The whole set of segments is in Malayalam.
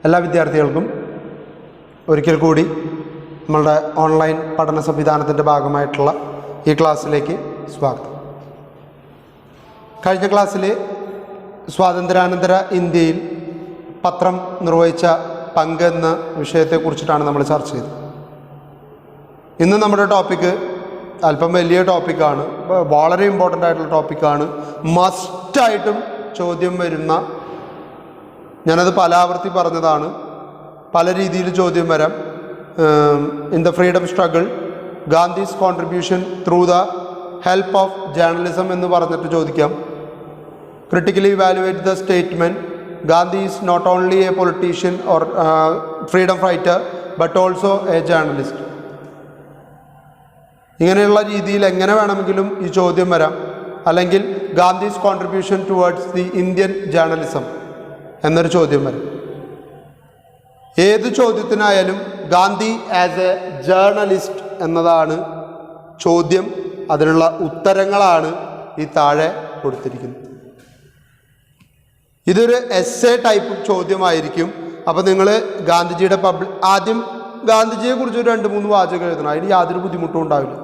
എല്ലാ വിദ്യാർത്ഥികൾക്കും ഒരിക്കൽ കൂടി നമ്മളുടെ ഓൺലൈൻ പഠന സംവിധാനത്തിൻ്റെ ഭാഗമായിട്ടുള്ള ഈ ക്ലാസ്സിലേക്ക് സ്വാഗതം. കഴിഞ്ഞ ക്ലാസ്സിൽ സ്വാതന്ത്ര്യാനന്തര ഇന്ത്യയിൽ പത്രം നിർവഹിച്ച പങ്ക് എന്ന വിഷയത്തെക്കുറിച്ചിട്ടാണ് നമ്മൾ ചർച്ച ചെയ്തത്. ഇന്ന് നമ്മുടെ ടോപ്പിക്ക് അല്പം വലിയ ടോപ്പിക്കാണ്, വളരെ ഇമ്പോർട്ടൻ്റ് ആയിട്ടുള്ള ടോപ്പിക്കാണ്. മസ്റ്റായിട്ടും ചോദ്യം വരുന്ന, ഞാനത് പല ആവർത്തി പറഞ്ഞതാണ്, പല രീതിയിൽ ചോദ്യം വരാം. In the freedom struggle Gandhi's contribution through the help of journalism എന്ന് പറഞ്ഞിട്ട് ചോദിക്കാം. Critically evaluate the statement Gandhi is not only a politician or freedom fighter but also a journalist. ഇങ്ങനെയുള്ള രീതിയിൽ എങ്ങനെ വേണമെങ്കിലും ഈ ചോദ്യം വരാം. അല്ലെങ്കിൽ Gandhi's contribution towards the Indian journalism എന്നൊരു ചോദ്യം വരും. ഏത് ചോദ്യത്തിനായാലും ഗാന്ധി ആസ് എ ജേർണലിസ്റ്റ് എന്നതാണ് ചോദ്യം. അതിനുള്ള ഉത്തരങ്ങളാണ് ഈ താഴെ കൊടുത്തിരിക്കുന്നത്. ഇതൊരു എസ്സേ ടൈപ്പ് ചോദ്യമായിരിക്കും. അപ്പോൾ നിങ്ങൾ ഗാന്ധിജിയുടെ ആദ്യം ഗാന്ധിജിയെക്കുറിച്ച് ഒരു 2-3 വാചകം എഴുതണം. അതിന് യാതൊരു ബുദ്ധിമുട്ടും ഉണ്ടാവില്ല.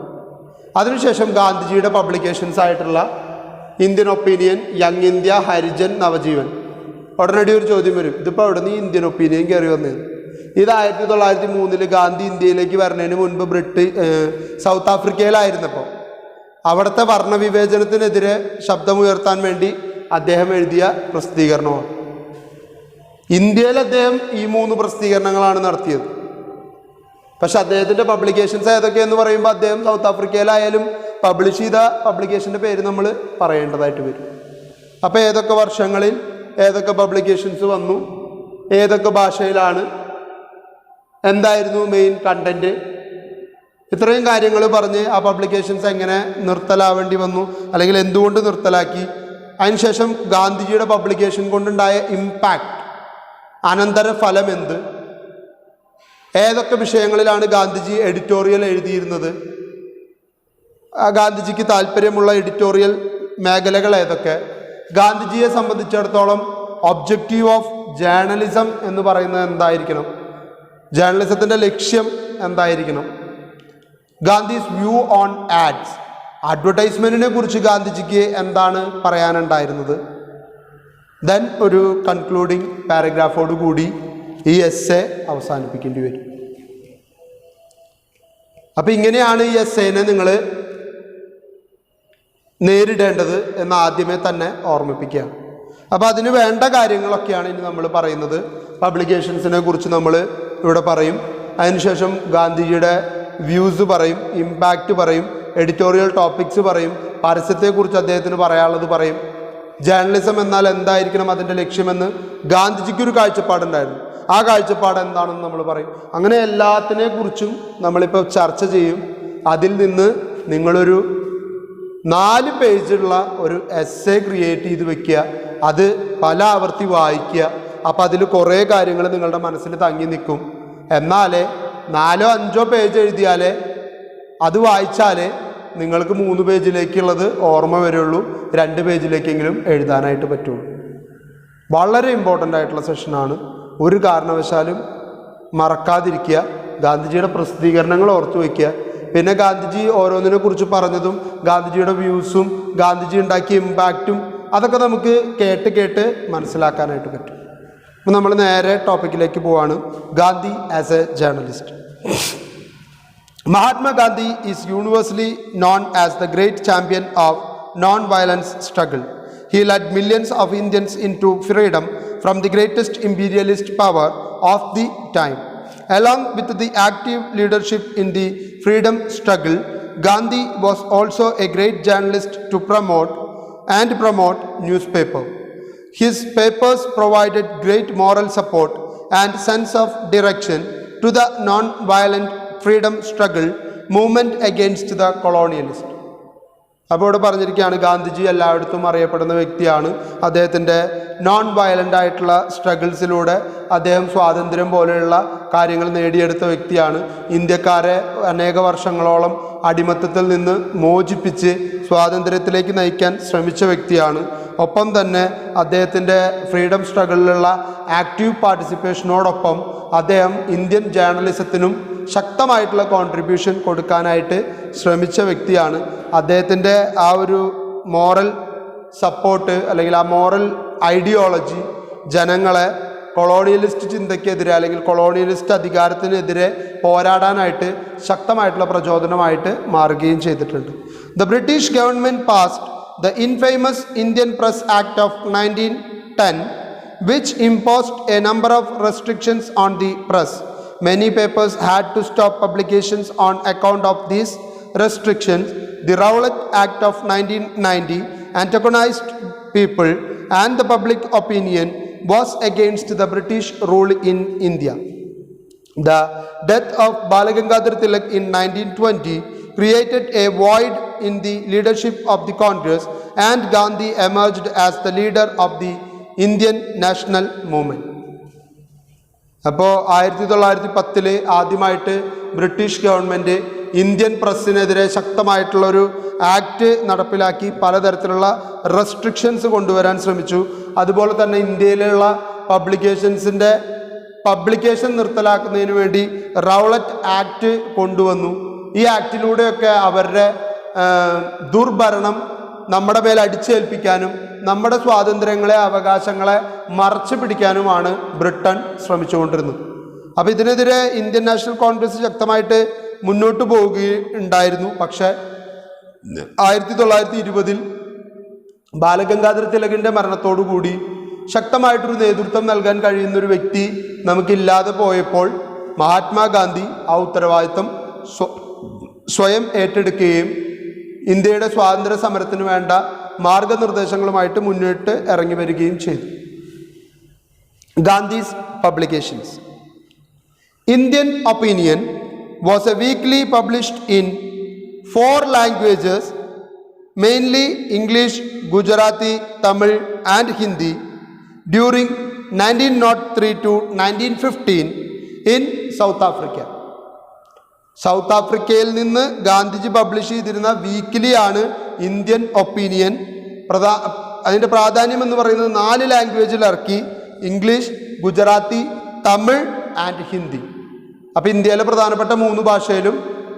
അതിനുശേഷം ഗാന്ധിജിയുടെ പബ്ലിക്കേഷൻസ് ആയിട്ടുള്ള Indian opinion, young India, Harijan, Navajeevan. ഉടനടി ഒരു ചോദ്യം വരും, ഇതിപ്പോൾ അവിടെ നിന്ന് ഇന്ത്യൻ ഒപ്പീനിയൻ കയറി വന്നത്. ഇത് 1903 ഗാന്ധി ഇന്ത്യയിലേക്ക് വരുന്നതിന് മുൻപ് സൗത്ത് ആഫ്രിക്കയിലായിരുന്നപ്പോൾ അവിടുത്തെ വർണ്ണവിവേചനത്തിനെതിരെ ശബ്ദമുയർത്താൻ വേണ്ടി അദ്ദേഹം എഴുതിയ പ്രസിദ്ധീകരണമാണ്. ഇന്ത്യയിൽ അദ്ദേഹം ഈ 3 പ്രസിദ്ധീകരണങ്ങളാണ് നടത്തിയത്. പക്ഷെ അദ്ദേഹത്തിൻ്റെ പബ്ലിക്കേഷൻസ് ഏതൊക്കെയെന്ന് പറയുമ്പോൾ അദ്ദേഹം സൗത്ത് ആഫ്രിക്കയിലായാലും പബ്ലിഷ് ചെയ്ത പബ്ലിക്കേഷൻ്റെ പേര് നമ്മൾ പറയേണ്ടതായിട്ട് വരും. അപ്പോൾ ഏതൊക്കെ വർഷങ്ങളിൽ ഏതൊക്കെ പബ്ലിക്കേഷൻസ് വന്നു, ഏതൊക്കെ ഭാഷയിലാണ്, എന്തായിരുന്നു മെയിൻ കണ്ടൻറ്റ്, ഇത്രയും കാര്യങ്ങൾ പറഞ്ഞ് ആ പബ്ലിക്കേഷൻസ് എങ്ങനെ നിർത്തലാവേണ്ടി വന്നു, അല്ലെങ്കിൽ എന്തുകൊണ്ട് നിർത്തലാക്കി, അതിനുശേഷം ഗാന്ധിജിയുടെ പബ്ലിക്കേഷൻ കൊണ്ടുണ്ടായ ഇമ്പാക്റ്റ്, അനന്തരഫലം എന്ത്, ഏതൊക്കെ വിഷയങ്ങളിലാണ് ഗാന്ധിജി എഡിറ്റോറിയൽ എഴുതിയിരുന്നത്, ഗാന്ധിജിക്ക് താല്പര്യമുള്ള എഡിറ്റോറിയൽ മേഖലകൾ ഏതൊക്കെ, ഗാന്ധിജിയെ സംബന്ധിച്ചിടത്തോളം ഒബ്ജക്റ്റീവ് ഓഫ് ജേർണലിസം എന്ന് പറയുന്നത് എന്തായിരിക്കണം, ജേർണലിസത്തിൻ്റെ ലക്ഷ്യം എന്തായിരിക്കണം, ഗാന്ധിസ് വ്യൂ ഓൺ ആഡ്സ്, അഡ്വർടൈസ്മെൻറ്റിനെ കുറിച്ച് ഗാന്ധിജിക്ക് എന്താണ് പറയാനുണ്ടായിരുന്നത്. ദെൻ ഒരു കൺക്ലൂഡിങ് പാരഗ്രാഫോട് കൂടി ഈ എസ്സേ അവസാനിപ്പിക്കേണ്ടി വരും. അപ്പം ഇങ്ങനെയാണ് ഈ എസ്സേനെ നിങ്ങൾ നേരിടേണ്ടത് എന്ന് ആദ്യമേ തന്നെ ഓർമ്മിപ്പിക്കുക. അപ്പോൾ അതിന് വേണ്ട കാര്യങ്ങളൊക്കെയാണ് ഇനി നമ്മൾ പറയുന്നത്. പബ്ലിക്കേഷൻസിനെ കുറിച്ച് നമ്മൾ ഇവിടെ പറയും. അതിനുശേഷം ഗാന്ധിജിയുടെ വ്യൂസ് പറയും, ഇമ്പാക്റ്റ് പറയും, എഡിറ്റോറിയൽ ടോപ്പിക്സ് പറയും, പരസ്യത്തെക്കുറിച്ച് അദ്ദേഹത്തിന് പറയാനുള്ളത് പറയും, ജേർണലിസം എന്നാൽ എന്തായിരിക്കണം അതിൻ്റെ ലക്ഷ്യമെന്ന് ഗാന്ധിജിക്കൊരു കാഴ്ചപ്പാടുണ്ടായിരുന്നു. ആ കാഴ്ചപ്പാട് എന്താണെന്ന് നമ്മൾ പറയും. അങ്ങനെ എല്ലാത്തിനെ കുറിച്ചും നമ്മളിപ്പോൾ ചർച്ച ചെയ്യും. അതിൽ നിന്ന് നിങ്ങളൊരു 4 പേജുള്ള ഒരു എസ്സേ ക്രിയേറ്റ് ചെയ്ത് വെക്കുക. അത് പല ആവർത്തി വായിക്കുക. അപ്പോൾ അതിൽ കുറേ കാര്യങ്ങൾ നിങ്ങളുടെ മനസ്സിൽ തങ്ങി നിൽക്കും. എന്നാലേ 4-5 പേജ് എഴുതിയാലേ, അത് വായിച്ചാലേ നിങ്ങൾക്ക് 3 പേജിലേക്കുള്ളത് ഓർമ്മ വരുള്ളൂ, 2 പേജിലേക്കെങ്കിലും എഴുതാനായിട്ട് പറ്റുള്ളൂ. വളരെ ഇമ്പോർട്ടൻ്റ് ആയിട്ടുള്ള സെഷനാണ്. ഒരു കാരണവശാലും മറക്കാതിരിക്കുക. ഗാന്ധിജിയുടെ പ്രസിദ്ധീകരണങ്ങൾ ഓർത്തു വയ്ക്കുക. പിന്നെ ഗാന്ധിജി ഓരോന്നിനെ കുറിച്ച് പറഞ്ഞതും ഗാന്ധിജിയുടെ വ്യൂസും ഗാന്ധിജി ഉണ്ടാക്കിയ ഇമ്പാക്റ്റും അതൊക്കെ നമുക്ക് കേട്ട് മനസ്സിലാക്കാനായിട്ട് പറ്റും. അപ്പം നമ്മൾ നേരെ ടോപ്പിക്കിലേക്ക് പോവാണ്. Gandhi as a journalist. Mahatma Gandhi is universally known as the great champion of non-violence struggle. He led millions of Indians into freedom from the greatest imperialist power of the time. Along with the active leadership in the freedom struggle, Gandhi was also a great journalist to promote newspaper. His papers provided great moral support and sense of direction to the non-violent freedom struggle movement against the colonialist. അപ്പോൾ ഇവിടെ പറഞ്ഞിരിക്കുകയാണ് ഗാന്ധിജി എല്ലായിടത്തും അറിയപ്പെടുന്ന വ്യക്തിയാണ്. അദ്ദേഹത്തിൻ്റെ നോൺ വയലൻ്റ് ആയിട്ടുള്ള സ്ട്രഗിൾസിലൂടെ അദ്ദേഹം സ്വാതന്ത്ര്യം പോലെയുള്ള കാര്യങ്ങൾ നേടിയെടുത്ത വ്യക്തിയാണ്. ഇന്ത്യക്കാരെ അനേക വർഷങ്ങളോളം അടിമത്തത്തിൽ നിന്ന് മോചിപ്പിച്ച് സ്വാതന്ത്ര്യത്തിലേക്ക് നയിക്കാൻ ശ്രമിച്ച വ്യക്തിയാണ്. ഒപ്പം തന്നെ അദ്ദേഹത്തിൻ്റെ ഫ്രീഡം സ്ട്രഗിളിലുള്ള ആക്റ്റീവ് പാർട്ടിസിപ്പേഷനോടൊപ്പം അദ്ദേഹം ഇന്ത്യൻ ജേർണലിസത്തിനും ശക്തമായിട്ടുള്ള കോൺട്രിബ്യൂഷൻ കൊടുക്കാനായിട്ട് ശ്രമിച്ച വ്യക്തിയാണ്. അദ്ദേഹത്തിൻ്റെ ആ ഒരു മോറൽ സപ്പോർട്ട് അല്ലെങ്കിൽ ആ മോറൽ ഐഡിയോളജി ജനങ്ങളെ കൊളോണിയലിസ്റ്റ് ചിന്തയ്ക്കെതിരെ അല്ലെങ്കിൽ കൊളോണിയലിസ്റ്റ് അധികാരത്തിനെതിരെ പോരാടാനായിട്ട് ശക്തമായിട്ടുള്ള പ്രചോദനമായിട്ട് മാറുകയും ചെയ്തിട്ടുണ്ട്. The British government passed the infamous Indian press act of 1910 which imposed a number of restrictions on the press. Many papers had to stop publications on account of these restrictions. The Rowlatt Act of 1990 antagonized people and the public opinion was against the British rule in India. The death of Balagangadhar Tilak in 1920 created a void in the leadership of the Congress, and Gandhi emerged as the leader of the Indian national movement. അപ്പോൾ 1910 ആദ്യമായിട്ട് ബ്രിട്ടീഷ് ഗവൺമെൻറ് ഇന്ത്യൻ പ്രസ്സിനെതിരെ ശക്തമായിട്ടുള്ളൊരു ആക്ട് നടപ്പിലാക്കി പലതരത്തിലുള്ള റെസ്ട്രിക്ഷൻസ് കൊണ്ടുവരാൻ ശ്രമിച്ചു. അതുപോലെ തന്നെ ഇന്ത്യയിലുള്ള പബ്ലിക്കേഷൻ നിർത്തലാക്കുന്നതിന് വേണ്ടി റൗളറ്റ് ആക്ട് കൊണ്ടുവന്നു. ഈ ആക്ടിലൂടെയൊക്കെ അവരുടെ ദുർഭരണം നമ്മുടെ മേൽ അടിച്ചേൽപ്പിക്കാനും നമ്മുടെ സ്വാതന്ത്ര്യങ്ങളെ അവകാശങ്ങളെ മറച്ചു പിടിക്കാനുമാണ് ബ്രിട്ടൻ ശ്രമിച്ചുകൊണ്ടിരുന്നത്. അപ്പോൾ ഇതിനെതിരെ ഇന്ത്യൻ നാഷണൽ കോൺഗ്രസ് ശക്തമായിട്ട് മുന്നോട്ട് പോവുകയുണ്ടായിരുന്നു. പക്ഷേ 1920 ബാലഗംഗാധര തിലകിൻ്റെ മരണത്തോടുകൂടി ശക്തമായിട്ടൊരു നേതൃത്വം നൽകാൻ കഴിയുന്നൊരു വ്യക്തി നമുക്കില്ലാതെ പോയപ്പോൾ മഹാത്മാഗാന്ധി ആ ഉത്തരവാദിത്വം സ്വയം ഏറ്റെടുക്കുകയും ഇന്ത്യയുടെ സ്വാതന്ത്ര്യ സമരത്തിന് വേണ്ട മാർഗനിർദ്ദേശങ്ങളുമായിട്ട് മുന്നിട്ട് ഇറങ്ങി വരികയും ചെയ്തു. Gandhi's publications. Indian opinion was A weekly published in 4 languages, mainly English, Gujarati, Tamil and Hindi during 1903 to 1915 in South Africa. South ആഫ്രിക്കയിൽ നിന്ന് ഗാന്ധിജി പബ്ലിഷ് ചെയ്തിരുന്ന വീക്കിലിയാണ് ഇന്ത്യൻ ഒപ്പീനിയൻ. അതിൻ്റെ പ്രാധാന്യം എന്ന് പറയുന്നത് 4 ലാംഗ്വേജിൽ ഇറക്കി: ഇംഗ്ലീഷ്, ഗുജറാത്തി, തമിഴ് ആൻഡ് ഹിന്ദി. അപ്പോൾ ഇന്ത്യയിലെ പ്രധാനപ്പെട്ട 3 ഭാഷയിലും,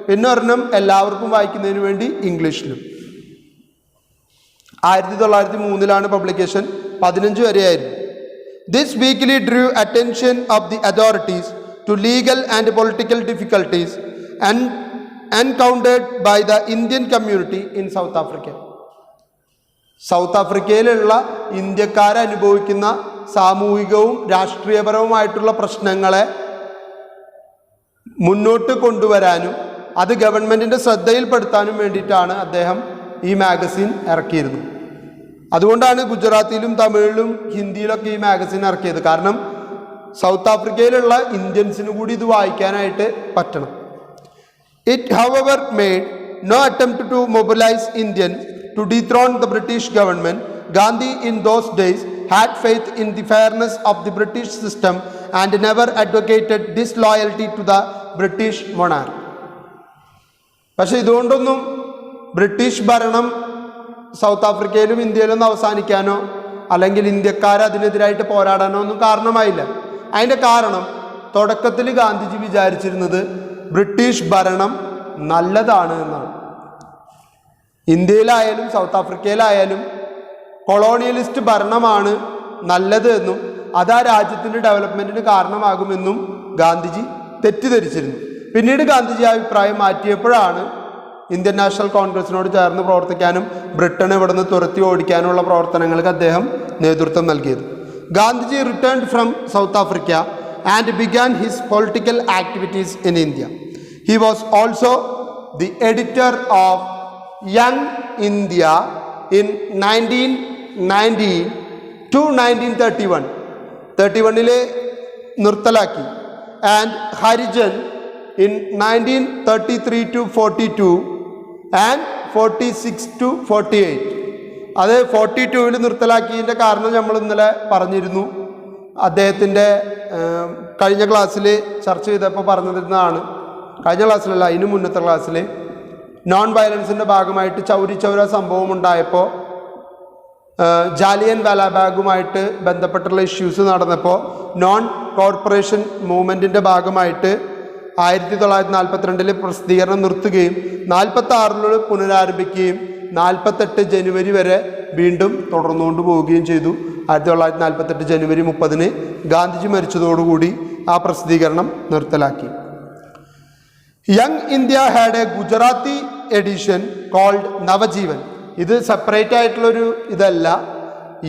പിന്നെ ഒരെണ്ണം എല്ലാവർക്കും വായിക്കുന്നതിന് വേണ്ടി ഇംഗ്ലീഷിലും. 1903 പബ്ലിക്കേഷൻ, 15 വരെയായിരുന്നു. This weekly drew attention of the authorities to legal and political difficulties encountered by the Indian community in South Africa. South ആഫ്രിക്കയിലുള്ള ഇന്ത്യക്കാർ അനുഭവിക്കുന്ന സാമൂഹികവും രാഷ്ട്രീയപരവുമായിട്ടുള്ള പ്രശ്നങ്ങളെ മുന്നോട്ട് കൊണ്ടുവരാനും അത് ഗവൺമെൻറ്റിൻ്റെ ശ്രദ്ധയിൽപ്പെടുത്താനും വേണ്ടിയിട്ടാണ് അദ്ദേഹം ഈ മാഗസിൻ ഇറക്കിയിരുന്നത്. അതുകൊണ്ടാണ് ഗുജറാത്തിയിലും തമിഴിലും ഹിന്ദിയിലൊക്കെ ഈ മാഗസിൻ ഇറക്കിയത്. കാരണം സൗത്ത് ആഫ്രിക്കയിലുള്ള ഇന്ത്യൻസിന് കൂടി ഇത് വായിക്കാനായിട്ട് പറ്റണം. It, however, made no attempt to mobilize Indians to dethrone the British government. Gandhi in those days had faith in the fairness of the British system and never advocated disloyalty to the British monarch. പക്ഷേ ഇതുകൊണ്ടൊന്നും ബ്രിട്ടീഷ് ഭരണം സൗത്ത് ആഫ്രിക്കയിലും ഇന്ത്യയിലും അവസാനിക്കാനോ അല്ലെങ്കിൽ ഇന്ത്യക്കാർ അതിനെതിരായിട്ട് പോരാടാനോ ഒന്നും കാരണമായില്ല. അതിൻ്റെ കാരണം തുടക്കത്തിൽ ഗാന്ധിജി വിചാരിച്ചിരുന്നത് ബ്രിട്ടീഷ് ഭരണം നല്ലതാണ് എന്നാണ്. ഇന്ത്യയിലായാലും സൗത്ത് ആഫ്രിക്കയിലായാലും കൊളോണിയലിസ്റ്റ് ഭരണമാണ് നല്ലത് എന്നും അത് ആ രാജ്യത്തിൻ്റെ ഡെവലപ്മെൻറ്റിന് കാരണമാകുമെന്നും ഗാന്ധിജി തെറ്റിദ്ധരിച്ചിരുന്നു. പിന്നീട് ഗാന്ധിജി ആ അഭിപ്രായം മാറ്റിയപ്പോഴാണ് ഇന്ത്യൻ നാഷണൽ കോൺഗ്രസിനോട് ചേർന്ന് പ്രവർത്തിക്കാനും ബ്രിട്ടനെ ഇവിടുന്ന് തുരത്തി ഓടിക്കാനുള്ള പ്രവർത്തനങ്ങൾക്ക് അദ്ദേഹം നേതൃത്വം നൽകിയത്. Gandhiji returned from south Africa and began his political activities in India. He was also the editor of Young India in 1990 to 1931. 31 നിർത്തലാക്കി. And Harijan in 1933 to 42 and 46 to 48. അത് 42 നിർത്തലാക്കിയതിൻ്റെ കാരണം നമ്മൾ ഇന്നലെ പറഞ്ഞിരുന്നു. അദ്ദേഹത്തിൻ്റെ കഴിഞ്ഞ ക്ലാസ്സിൽ ചർച്ച ചെയ്തപ്പോൾ പറഞ്ഞിരുന്നതാണ്. കഴിഞ്ഞ ക്ലാസ്സിലല്ല, അതിന് മുന്നത്തെ ക്ലാസ്സിൽ നോൺ വയലൻസിൻ്റെ ഭാഗമായിട്ട് ചൗരി ചൗര സംഭവം ഉണ്ടായപ്പോൾ ജാലിയൻ വാലാബാഗുമായിട്ട് ബന്ധപ്പെട്ടുള്ള ഇഷ്യൂസ് നടന്നപ്പോൾ നോൺ കോർപ്പറേഷൻ മൂവ്മെൻറ്റിൻ്റെ ഭാഗമായിട്ട് 1942 പ്രസിദ്ധീകരണം നിർത്തുകയും 1946 പുനരാരംഭിക്കുകയും 1948 ജനുവരി വരെ വീണ്ടും തുടർന്നുകൊണ്ട് പോവുകയും ചെയ്തു. 1948 ജനുവരി 30 ഗാന്ധിജി മരിച്ചതോടുകൂടി ആ പ്രസിദ്ധീകരണം നിർത്തലാക്കി. Young India had a Gujarati edition called Navajivan. ഇത് സെപ്പറേറ്റ് ആയിട്ടുള്ളൊരു ഇതല്ല.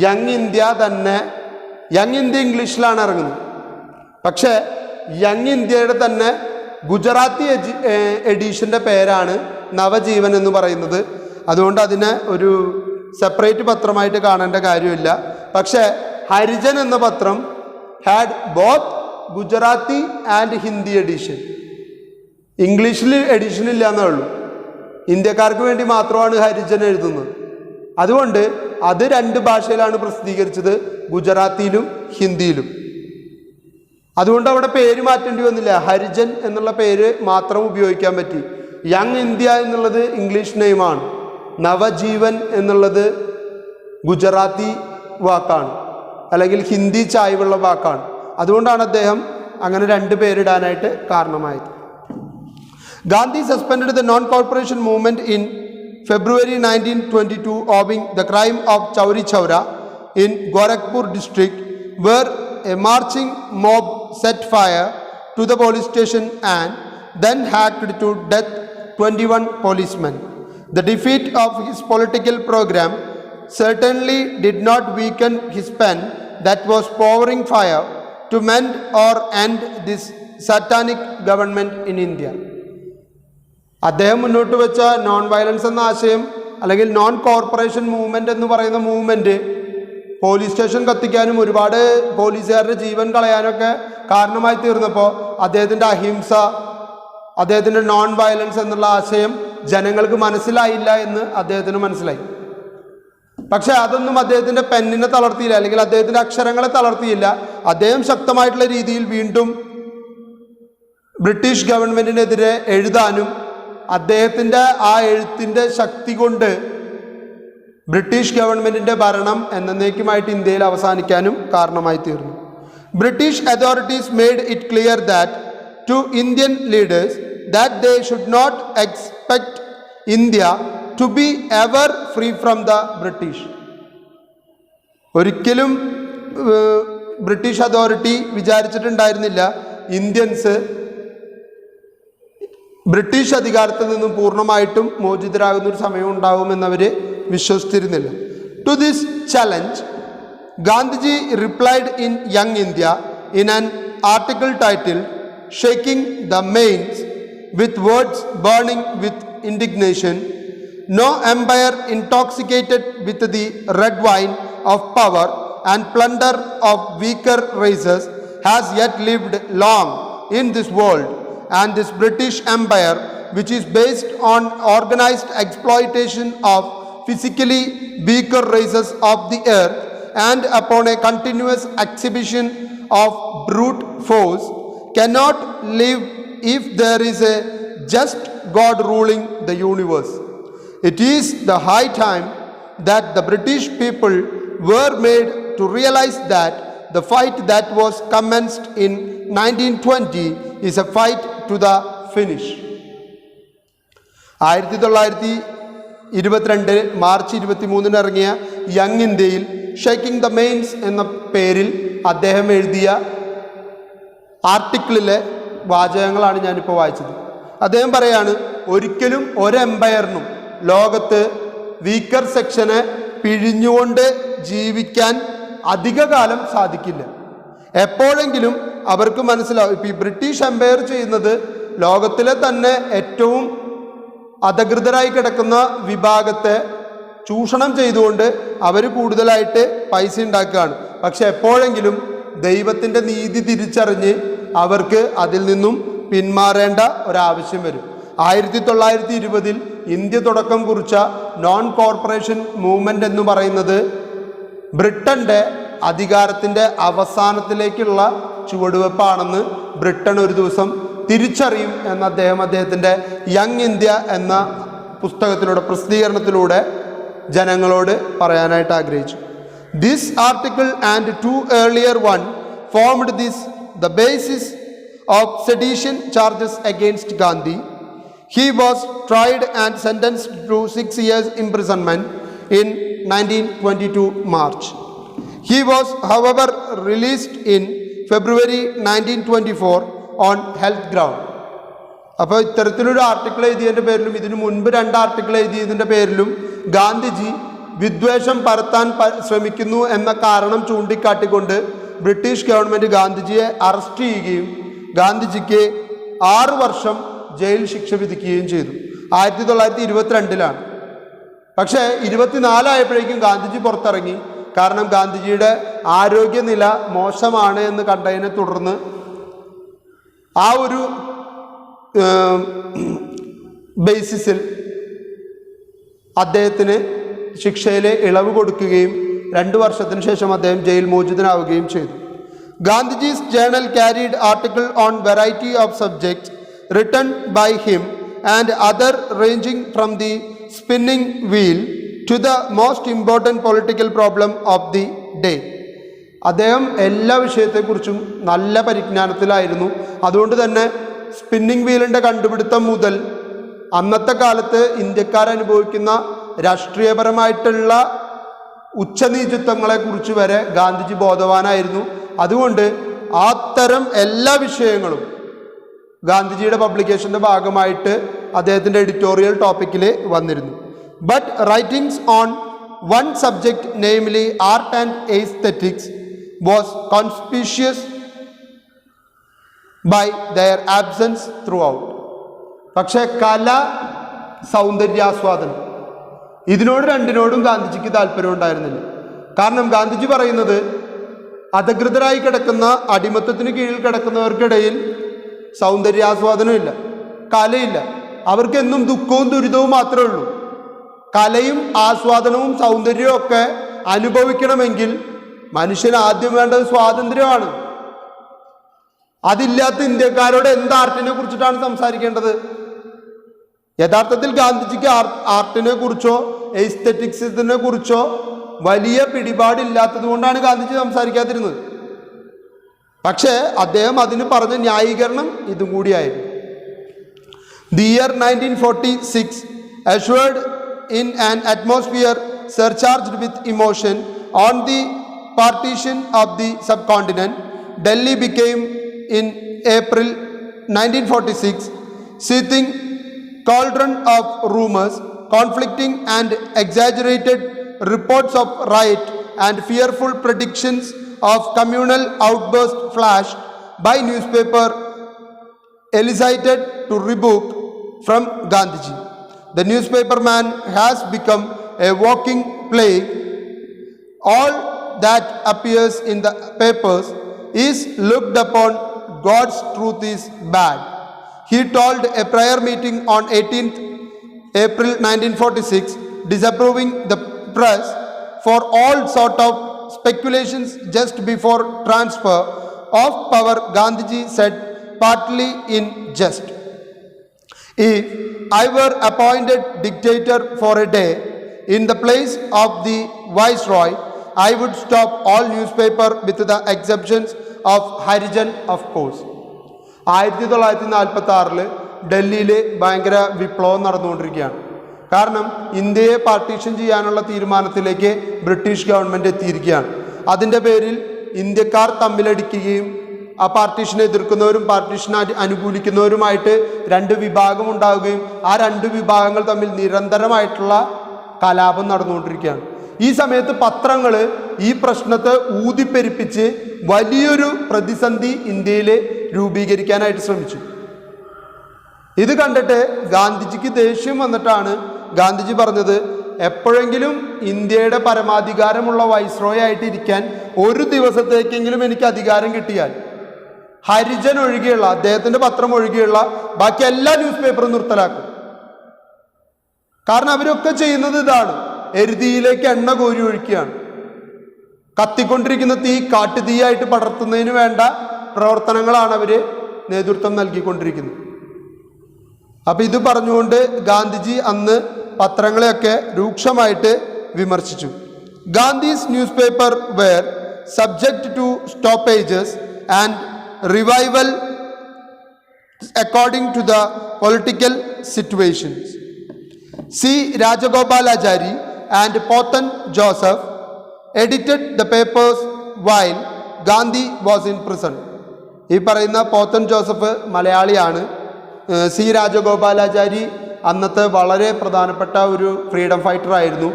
യങ് ഇന്ത്യ തന്നെ, യങ് ഇന്ത്യ ഇംഗ്ലീഷിലാണ് ഇറങ്ങുന്നത്. പക്ഷേ യങ് ഇന്ത്യയുടെ തന്നെ ഗുജറാത്തി എഡിഷൻ്റെ പേരാണ് നവജീവൻ എന്ന് പറയുന്നത്. അതുകൊണ്ട് അതിനെ ഒരു സെപ്പറേറ്റ് പത്രമായിട്ട് കാണേണ്ട കാര്യമില്ല. പക്ഷേ ഹരിജൻ എന്ന പത്രം had both Gujarati and Hindi edition. ഇംഗ്ലീഷിൽ എഡിഷൻ ഇല്ല എന്നേ ഉള്ളൂ. ഇന്ത്യക്കാർക്ക് വേണ്ടി മാത്രമാണ് ഹരിജൻ എഴുതുന്നത്. അതുകൊണ്ട് അത് 2 ഭാഷയിലാണ് പ്രസിദ്ധീകരിച്ചത്, ഗുജറാത്തിയിലും ഹിന്ദിയിലും. അതുകൊണ്ട് അവിടെ പേര് മാറ്റേണ്ടി വന്നില്ല. ഹരിജൻ എന്നുള്ള പേര് മാത്രം ഉപയോഗിക്കാൻ പറ്റി. യങ് ഇന്ത്യ എന്നുള്ളത് ഇംഗ്ലീഷ് നെയിമാണ്. നവജീവൻ എന്നുള്ളത് ഗുജറാത്തി വാക്കാണ്, അല്ലെങ്കിൽ ഹിന്ദി ചായ്വുള്ള വാക്കാണ്. അതുകൊണ്ടാണ് അദ്ദേഹം അങ്ങനെ 2 പേരിടാനായിട്ട് കാരണമായത്. Gandhi suspended the non-corporation movement in February 1922 owing the crime of Chauri Chaura in Gorakhpur district, where a marching mob set fire to the police station and then hacked to death 21 policemen. The defeat of his political program certainly did not weaken his pen that was pouring fire to mend or end this satanic government in India. അദ്ദേഹം മുന്നോട്ട് വെച്ച നോൺ വയലൻസ് എന്ന ആശയം, അല്ലെങ്കിൽ നോൺ കോർപ്പറേഷൻ മൂവ്മെൻ്റ് എന്ന് പറയുന്ന മൂവ്മെൻറ്റ് പോലീസ് സ്റ്റേഷൻ കത്തിക്കാനും ഒരുപാട് പോലീസുകാരുടെ ജീവൻ കളയാനൊക്കെ കാരണമായി തീർന്നപ്പോൾ അദ്ദേഹത്തിൻ്റെ അഹിംസ, അദ്ദേഹത്തിൻ്റെ നോൺ വയലൻസ് എന്നുള്ള ആശയം ജനങ്ങൾക്ക് മനസ്സിലായില്ല എന്ന് അദ്ദേഹത്തിന് മനസ്സിലായി. പക്ഷെ അതൊന്നും അദ്ദേഹത്തിൻ്റെ പെന്നിനെ തളർത്തിയില്ല, അല്ലെങ്കിൽ അദ്ദേഹത്തിൻ്റെ അക്ഷരങ്ങളെ തളർത്തിയില്ല. അദ്ദേഹം ശക്തമായിട്ടുള്ള രീതിയിൽ വീണ്ടും ബ്രിട്ടീഷ് ഗവൺമെൻറ്റിനെതിരെ എഴുതാനും അദ്ദേഹത്തിൻ്റെ ആ എഴുത്തിൻ്റെ ശക്തി കൊണ്ട് ബ്രിട്ടീഷ് ഗവൺമെൻറ്റിൻ്റെ ഭരണം എന്നേക്കുമായിട്ട് ഇന്ത്യയിൽ അവസാനിക്കാനും കാരണമായി തീർന്നു. British authorities made it clear that to Indian leaders that they should not expect India to be ever free from the British. ഒരിക്കലും ബ്രിട്ടീഷ് അതോറിറ്റി വിചാരിച്ചിട്ടുണ്ടായിരുന്നില്ല ഇന്ത്യൻസ് ബ്രിട്ടീഷ് അധികാരത്തിൽ നിന്നും പൂർണ്ണമായിട്ടും മോചിതരാകുന്ന ഒരു സമയം ഉണ്ടാകുമെന്നവർ വിശ്വസിച്ചിരുന്നില്ല. To this challenge Gandhiji replied in Young India in an article title shaking the manes with words burning with indignation. No empire intoxicated with the red wine of power and plunder of weaker races has yet lived long in this world. And this British Empire, which is based on organized exploitation of physically weaker races of the earth and upon a continuous exhibition of brute force, cannot live if there is a just God ruling the universe. It is the high time that the British people were made to realize that the fight that was commenced in 1920 is a fight to the finish. 1922 March 23 ഇറങ്ങിയ യങ് ഇന്ത്യയിൽ ഷേക്കിംഗ് ദ മെയിൻസ് എന്ന പേരിൽ അദ്ദേഹം എഴുതിയ ആർട്ടിക്കിളിലെ വാചകങ്ങളാണ് ഞാനിപ്പോൾ വായിച്ചത്. അദ്ദേഹം പറയാണ്, ഒരിക്കലും ഒരു എംപയറിനും ലോകത്ത് വീക്കർ സെക്ഷനെ പിഴിഞ്ഞുകൊണ്ട് ജീവിക്കാൻ അധികകാലം സാധിക്കില്ല. എപ്പോഴെങ്കിലും അവർക്ക് മനസ്സിലാവും, ഇപ്പോൾ ഈ ബ്രിട്ടീഷ് എംപയർ ചെയ്യുന്നത് ലോകത്തിലെ തന്നെ ഏറ്റവും അധകൃതരായി കിടക്കുന്ന വിഭാഗത്തെ ചൂഷണം ചെയ്തുകൊണ്ട് അവർ കൂടുതലായിട്ട് പൈസ ഉണ്ടാക്കുകയാണ്. പക്ഷെ എപ്പോഴെങ്കിലും ദൈവത്തിൻ്റെ നീതി തിരിച്ചറിഞ്ഞ് അവർക്ക് അതിൽ നിന്നും പിന്മാറേണ്ട ഒരാവശ്യം വരും. 1920 ഇന്ത്യ തുടക്കം കുറിച്ച നോൺ കോർപ്പറേഷൻ മൂവ്മെൻ്റ് എന്ന് പറയുന്നത് ബ്രിട്ടൻ്റെ അധികാരത്തിൻ്റെ അവസാനത്തിലേക്കുള്ള ചുവടുവെപ്പാണെന്ന് ബ്രിട്ടൻ ഒരു ദിവസം തിരിച്ചറിയും എന്ന് അദ്ദേഹത്തിൻ്റെ യങ് ഇന്ത്യ എന്ന പുസ്തകത്തിലൂടെ, പ്രസിദ്ധീകരണത്തിലൂടെ ജനങ്ങളോട് പറയാനായിട്ട് ആഗ്രഹിച്ചു. This article and 2 earlier one formed the basis of sedition charges against Gandhi. He was tried and sentenced to 6 years imprisonment in 1922 March. He was, however, released in February 1924 on health ground. അപ്പോൾ ഇത്തരത്തിലൊരു ആർട്ടിക്കിൾ എഴുതിയതിൻ്റെ പേരിലും ഇതിനു മുൻപ് 2 ആർട്ടിക്കിൾ എഴുതിയതിൻ്റെ പേരിലും ഗാന്ധിജി വിദ്വേഷം പരത്താൻ ശ്രമിക്കുന്നു എന്ന കാരണം ചൂണ്ടിക്കാട്ടിക്കൊണ്ട് ബ്രിട്ടീഷ് ഗവൺമെൻറ് ഗാന്ധിജിയെ അറസ്റ്റ് ചെയ്യുകയും ഗാന്ധിജിക്ക് 6 വർഷം ജയിൽ ശിക്ഷ വിധിക്കുകയും ചെയ്തു. 1922 പക്ഷേ 24 ആയപ്പോഴേക്കും ഗാന്ധിജി പുറത്തിറങ്ങി. കാരണം ഗാന്ധിജിയുടെ ആരോഗ്യനില മോശമാണ് എന്ന് കണ്ടതിനെ തുടർന്ന് ആ ഒരു ബേസിസിൽ അദ്ദേഹത്തിന് ശിക്ഷയിലെ ഇളവ് കൊടുക്കുകയും 2 വർഷത്തിന് ശേഷം അദ്ദേഹം ജയിൽ മോചിതനാവുകയും ചെയ്തു. Gandhiji's journal carried article on variety of subjects written by him and other ranging from the spinning wheel to the most important political problem of the day. അദ്ദേഹം എല്ലാ വിഷയത്തെക്കുറിച്ചും നല്ല പരിജ്ഞാനത്തിലായിരുന്നു. അതുകൊണ്ട് തന്നെ സ്പിന്നിങ് വീലിൻ്റെ കണ്ടുപിടുത്തം മുതൽ അന്നത്തെ കാലത്ത് ഇന്ത്യക്കാരനുഭവിക്കുന്ന രാഷ്ട്രീയപരമായിട്ടുള്ള ഉച്ചനീചത്വങ്ങളെക്കുറിച്ച് വരെ ഗാന്ധിജി ബോധവാനായിരുന്നു. അതുകൊണ്ട് അത്തരം എല്ലാ വിഷയങ്ങളും ഗാന്ധിജിയുടെ പബ്ലിക്കേഷൻ്റെ ഭാഗമായിട്ട് അദ്ദേഹത്തിൻ്റെ എഡിറ്റോറിയൽ ടോപ്പിക്കിൽ വന്നിരുന്നു. But writings on one subject, namely art and aesthetics, was conspicuous by their absence throughout. പക്ഷേ കല, സൗന്ദര്യാസ്വാദനം ഇതിനോട് രണ്ടിനോടും ഗാന്ധിജിക്ക് താല്പര്യം ഉണ്ടായിരുന്നില്ല. കാരണം ഗാന്ധിജി പറയുന്നത് അധകൃതരായി കിടക്കുന്ന, അടിമത്തത്തിന് കീഴിൽ കിടക്കുന്നവർക്കിടയിൽ സൗന്ദര്യാസ്വാദനമില്ല, കലയില്ല. അവർക്കെന്നും ദുഃഖവും ദുരിതവും മാത്രമേ ഉള്ളൂ. കലയും ആസ്വാദനവും സൗന്ദര്യവും ഒക്കെ അനുഭവിക്കണമെങ്കിൽ മനുഷ്യന് ആദ്യം വേണ്ടത് സ്വാതന്ത്ര്യമാണ്. അതില്ലാത്ത ഇന്ത്യക്കാരോട് എന്ത് ആർട്ടിനെ കുറിച്ചിട്ടാണ് സംസാരിക്കേണ്ടത്? യഥാർത്ഥത്തിൽ ഗാന്ധിജിക്ക് ആർട്ടിനെ കുറിച്ചോ എസ്തെറ്റിക്സിനെ കുറിച്ചോ വലിയ പിടിപാടില്ലാത്തത് കൊണ്ടാണ് ഗാന്ധിജി സംസാരിക്കാതിരുന്നത്. പക്ഷേ അദ്ദേഹം അതിന് പറഞ്ഞ ന്യായീകരണം ഇതും കൂടിയായിരുന്നു. The year 1946 assured in an atmosphere surcharged with emotion on the partition of the subcontinent. Delhi became in April 1946 seething cauldron of rumors, conflicting and exaggerated reports of riot and fearful predictions of communal outburst flashed by newspaper elicited to rebuke from Gandhiji. The newspaper man has become a walking plague. All that appears in the papers is looked upon. God's truth is bad. He told a prayer meeting on 18th April 1946, disapproving the press for all sort of speculations just before transfer of power. Gandhiji said, partly in jest, if I were appointed dictator for a day in the place of the viceroy, I would stop all newspaper with the exceptions of Harijan, of course. 1946 ഡൽഹിയിൽ ഭയങ്കര വിപ്ലവം നടന്നുകൊണ്ടിരിക്കുകയാണ്. കാരണം ഇന്ത്യയെ പാർട്ടീഷൻ ചെയ്യാനുള്ള തീരുമാനത്തിലേക്ക് ബ്രിട്ടീഷ് ഗവൺമെൻറ് എത്തിയിരിക്കുകയാണ്. അതിൻ്റെ പേരിൽ ഇന്ത്യക്കാർ തമ്മിലടിക്കുകയും ആ പാർട്ടീഷനെ എതിർക്കുന്നവരും പാർട്ടീഷനെ അനുകൂലിക്കുന്നവരുമായിട്ട് 2 വിഭാഗം ഉണ്ടാവുകയും ആ 2 വിഭാഗങ്ങൾ തമ്മിൽ നിരന്തരമായിട്ടുള്ള കലാപം നടന്നുകൊണ്ടിരിക്കുകയാണ്. ഈ സമയത്ത് പത്രങ്ങൾ ഈ പ്രശ്നത്തെ ഊതിപ്പെരുപ്പിച്ച് വലിയൊരു പ്രതിസന്ധി ഇന്ത്യയിൽ രൂപീകരിക്കാനായിട്ട് ശ്രമിച്ചു. ഇത് കണ്ടിട്ട് ഗാന്ധിജിക്ക് ദേഷ്യം വന്നിട്ടാണ് ഗാന്ധിജി പറഞ്ഞത്, എപ്പോഴെങ്കിലും ഇന്ത്യയുടെ പരമാധികാരമുള്ള വൈസ്രോയി ആയിട്ട് ഇരിക്കാൻ ഒരു ദിവസത്തേക്കെങ്കിലും എനിക്ക് അധികാരം കിട്ടിയാൽ ഹരിജൻ ഒഴികെയുള്ള, അദ്ദേഹത്തിൻ്റെ പത്രം ഒഴികെയുള്ള ബാക്കി എല്ലാ ന്യൂസ് പേപ്പറും നിർത്തലാക്കും. കാരണം അവരൊക്കെ ചെയ്യുന്നത് ഇതാണ്, എരുതിയിലേക്ക് എണ്ണ കോരി ഒഴിക്കുകയാണ്. കത്തിക്കൊണ്ടിരിക്കുന്ന തീ കാട്ടുതീയായിട്ട് പടർത്തുന്നതിന് വേണ്ട പ്രവർത്തനങ്ങളാണ് അവർ നേതൃത്വം നൽകിക്കൊണ്ടിരിക്കുന്നത്. അപ്പം ഇത് പറഞ്ഞുകൊണ്ട് ഗാന്ധിജി അന്ന് പത്രങ്ങളെയൊക്കെ രൂക്ഷമായിട്ട് വിമർശിച്ചു. Gandhi's newspaper were subject to stoppages and revival according to the political situations. C. Rajagopalachari and Potan Joseph edited the papers while Gandhi was in prison. ഈ പറയുന്ന പോത്തൻ ജോസഫ് മലയാളിയാണ്. സി രാജഗോപാലാചാരി അന്നത്തെ വളരെ പ്രധാനപ്പെട്ട ഒരു ഫ്രീഡം ഫൈറ്റർ ആയിരുന്നു.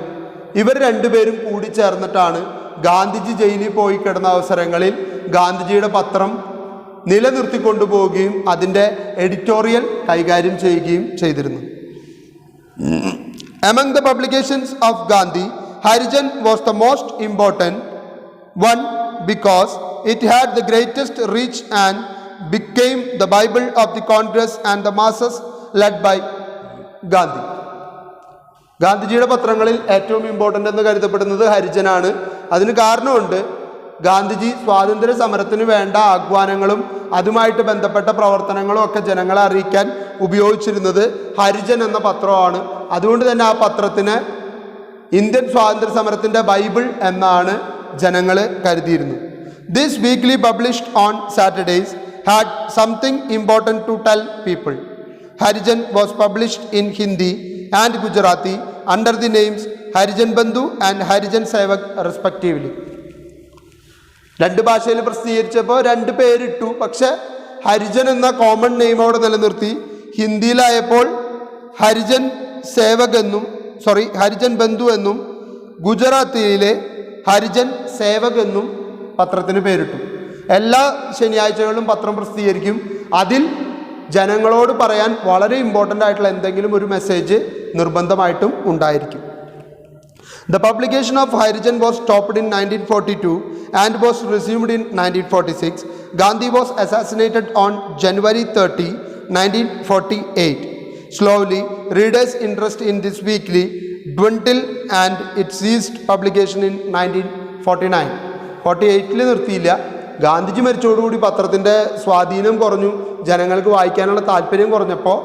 ഇവർ രണ്ടുപേരും കൂടി ചേർന്നിട്ടാണ് ഗാന്ധിജി ജയിലിൽ പോയി കിടന്ന അവസരങ്ങളിൽ ഗാന്ധിജിയുടെ പത്രം നിലനിർത്തിക്കൊണ്ടുപോവുകയും അതിൻ്റെ എഡിറ്റോറിയൽ കൈകാര്യം ചെയ്യുകയും ചെയ്തിരുന്നു. Among the publications of Gandhi, Harijan was the most important one because it had the greatest reach and became the Bible of the Congress and the masses led by Gandhi. ഗാന്ധിജിയുടെ പത്രങ്ങളിൽ ഏറ്റവും ഇമ്പോർട്ടൻ്റ് എന്ന് കരുതപ്പെടുന്നത് ഹരിജനാണ്. അതിന് കാരണമുണ്ട്. ഗാന്ധിജി സ്വാതന്ത്ര്യ സമരത്തിന് വേണ്ട ആഹ്വാനങ്ങളും അതുമായിട്ട് ബന്ധപ്പെട്ട പ്രവർത്തനങ്ങളും ഒക്കെ ജനങ്ങളെ അറിയിക്കാൻ ഉപയോഗിച്ചിരുന്നത് ഹരിജൻ എന്ന പത്രമാണ്. അതുകൊണ്ട് തന്നെ ആ പത്രത്തിന് ഇന്ത്യൻ സ്വാതന്ത്ര്യ സമരത്തിൻ്റെ ബൈബിൾ എന്നാണ് ജനങ്ങൾ കരുതിയിരുന്നത്. This weekly published on Saturdays had something important to tell people. Harijan was published in Hindi and Gujarati under the names Harijan Bandhu and Harijan Sevak respectively. രണ്ട് ഭാഷയിൽ പ്രസിദ്ധീകരിച്ചപ്പോൾ രണ്ട് പേരിട്ടു. പക്ഷെ ഹരിജൻ എന്ന കോമൺ നെയിം അവിടെ നിലനിർത്തി. ഹിന്ദിയിലായപ്പോൾ ഹരിജൻ സേവക് എന്നും ഹരിജൻ ബന്ധു എന്നും ഗുജറാത്തിയിലെ ഹരിജൻ സേവക് എന്നും പത്രത്തിന് പേരിട്ടു. എല്ലാ ശനിയാഴ്ചകളിലും പത്രം പ്രസിദ്ധീകരിക്കും. അതിൽ ജനങ്ങളോട് പറയാൻ വളരെ ഇമ്പോർട്ടൻ്റ് ആയിട്ടുള്ള എന്തെങ്കിലും ഒരു മെസ്സേജ് നിർബന്ധമായിട്ടും ഉണ്ടായിരിക്കും. The publication of Harijan was stopped in 1942 and was resumed in 1946. Gandhi was assassinated on January 30, 1948. Slowly, readers' interest in this weekly dwindled and it ceased publication in 1949. 48 നിർത്തിയില്ല. ഗാന്ധിജി മരിച്ചോടുകൂടി പത്രത്തിൻ്റെ സ്വാധീനം കുറഞ്ഞു. ജനങ്ങൾക്ക് വായിക്കാനുള്ള താല്പര്യം കുറഞ്ഞപ്പോൾ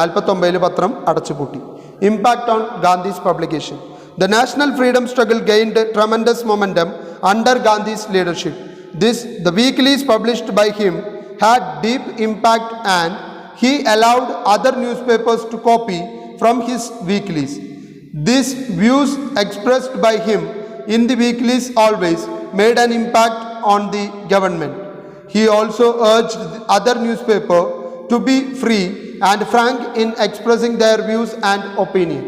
49 പത്രം അടച്ചുപൂട്ടി. Impact on Gandhi's publication. The national freedom struggle gained tremendous momentum under Gandhi's leadership. The weeklies published by him had deep impact and he allowed other newspapers to copy from his weeklies. These views expressed by him in the weeklies always made an impact on the government. He also urged other newspapers to be free and frank in expressing their views and opinion.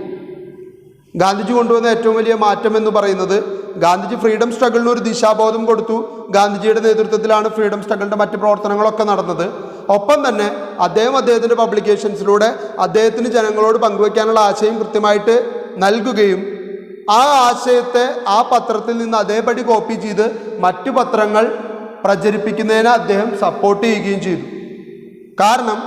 Gandhiji കൊണ്ടുവന്ന ഏറ്റവും വലിയ മാറ്റം എന്ന് പറയുന്നത് ഗാന്ധിജി ഫ്രീഡം സ്ട്രഗിളിന് ഒരു ദിശാബോധം കൊടുത്തു. ഗാന്ധിജിയുടെ നേതൃത്വത്തിലാണ് ഫ്രീഡം സ്ട്രഗിളിൻ്റെ മറ്റ് പ്രവർത്തനങ്ങളൊക്കെ നടന്നത്. ഒപ്പം തന്നെ അദ്ദേഹത്തിൻ്റെ പബ്ലിക്കേഷൻസിലൂടെ അദ്ദേഹത്തിന് ജനങ്ങളോട് പങ്കുവയ്ക്കാനുള്ള ആശയം കൃത്യമായിട്ട് നൽകുകയും ആ ആശയത്തെ ആ പത്രത്തിൽ നിന്ന് അതേപടി കോപ്പി ചെയ്ത് മറ്റു പത്രങ്ങൾ പ്രചരിപ്പിക്കുന്നതിനെ അദ്ദേഹം സപ്പോർട്ട് ചെയ്യുകയും ചെയ്തു. കാരണം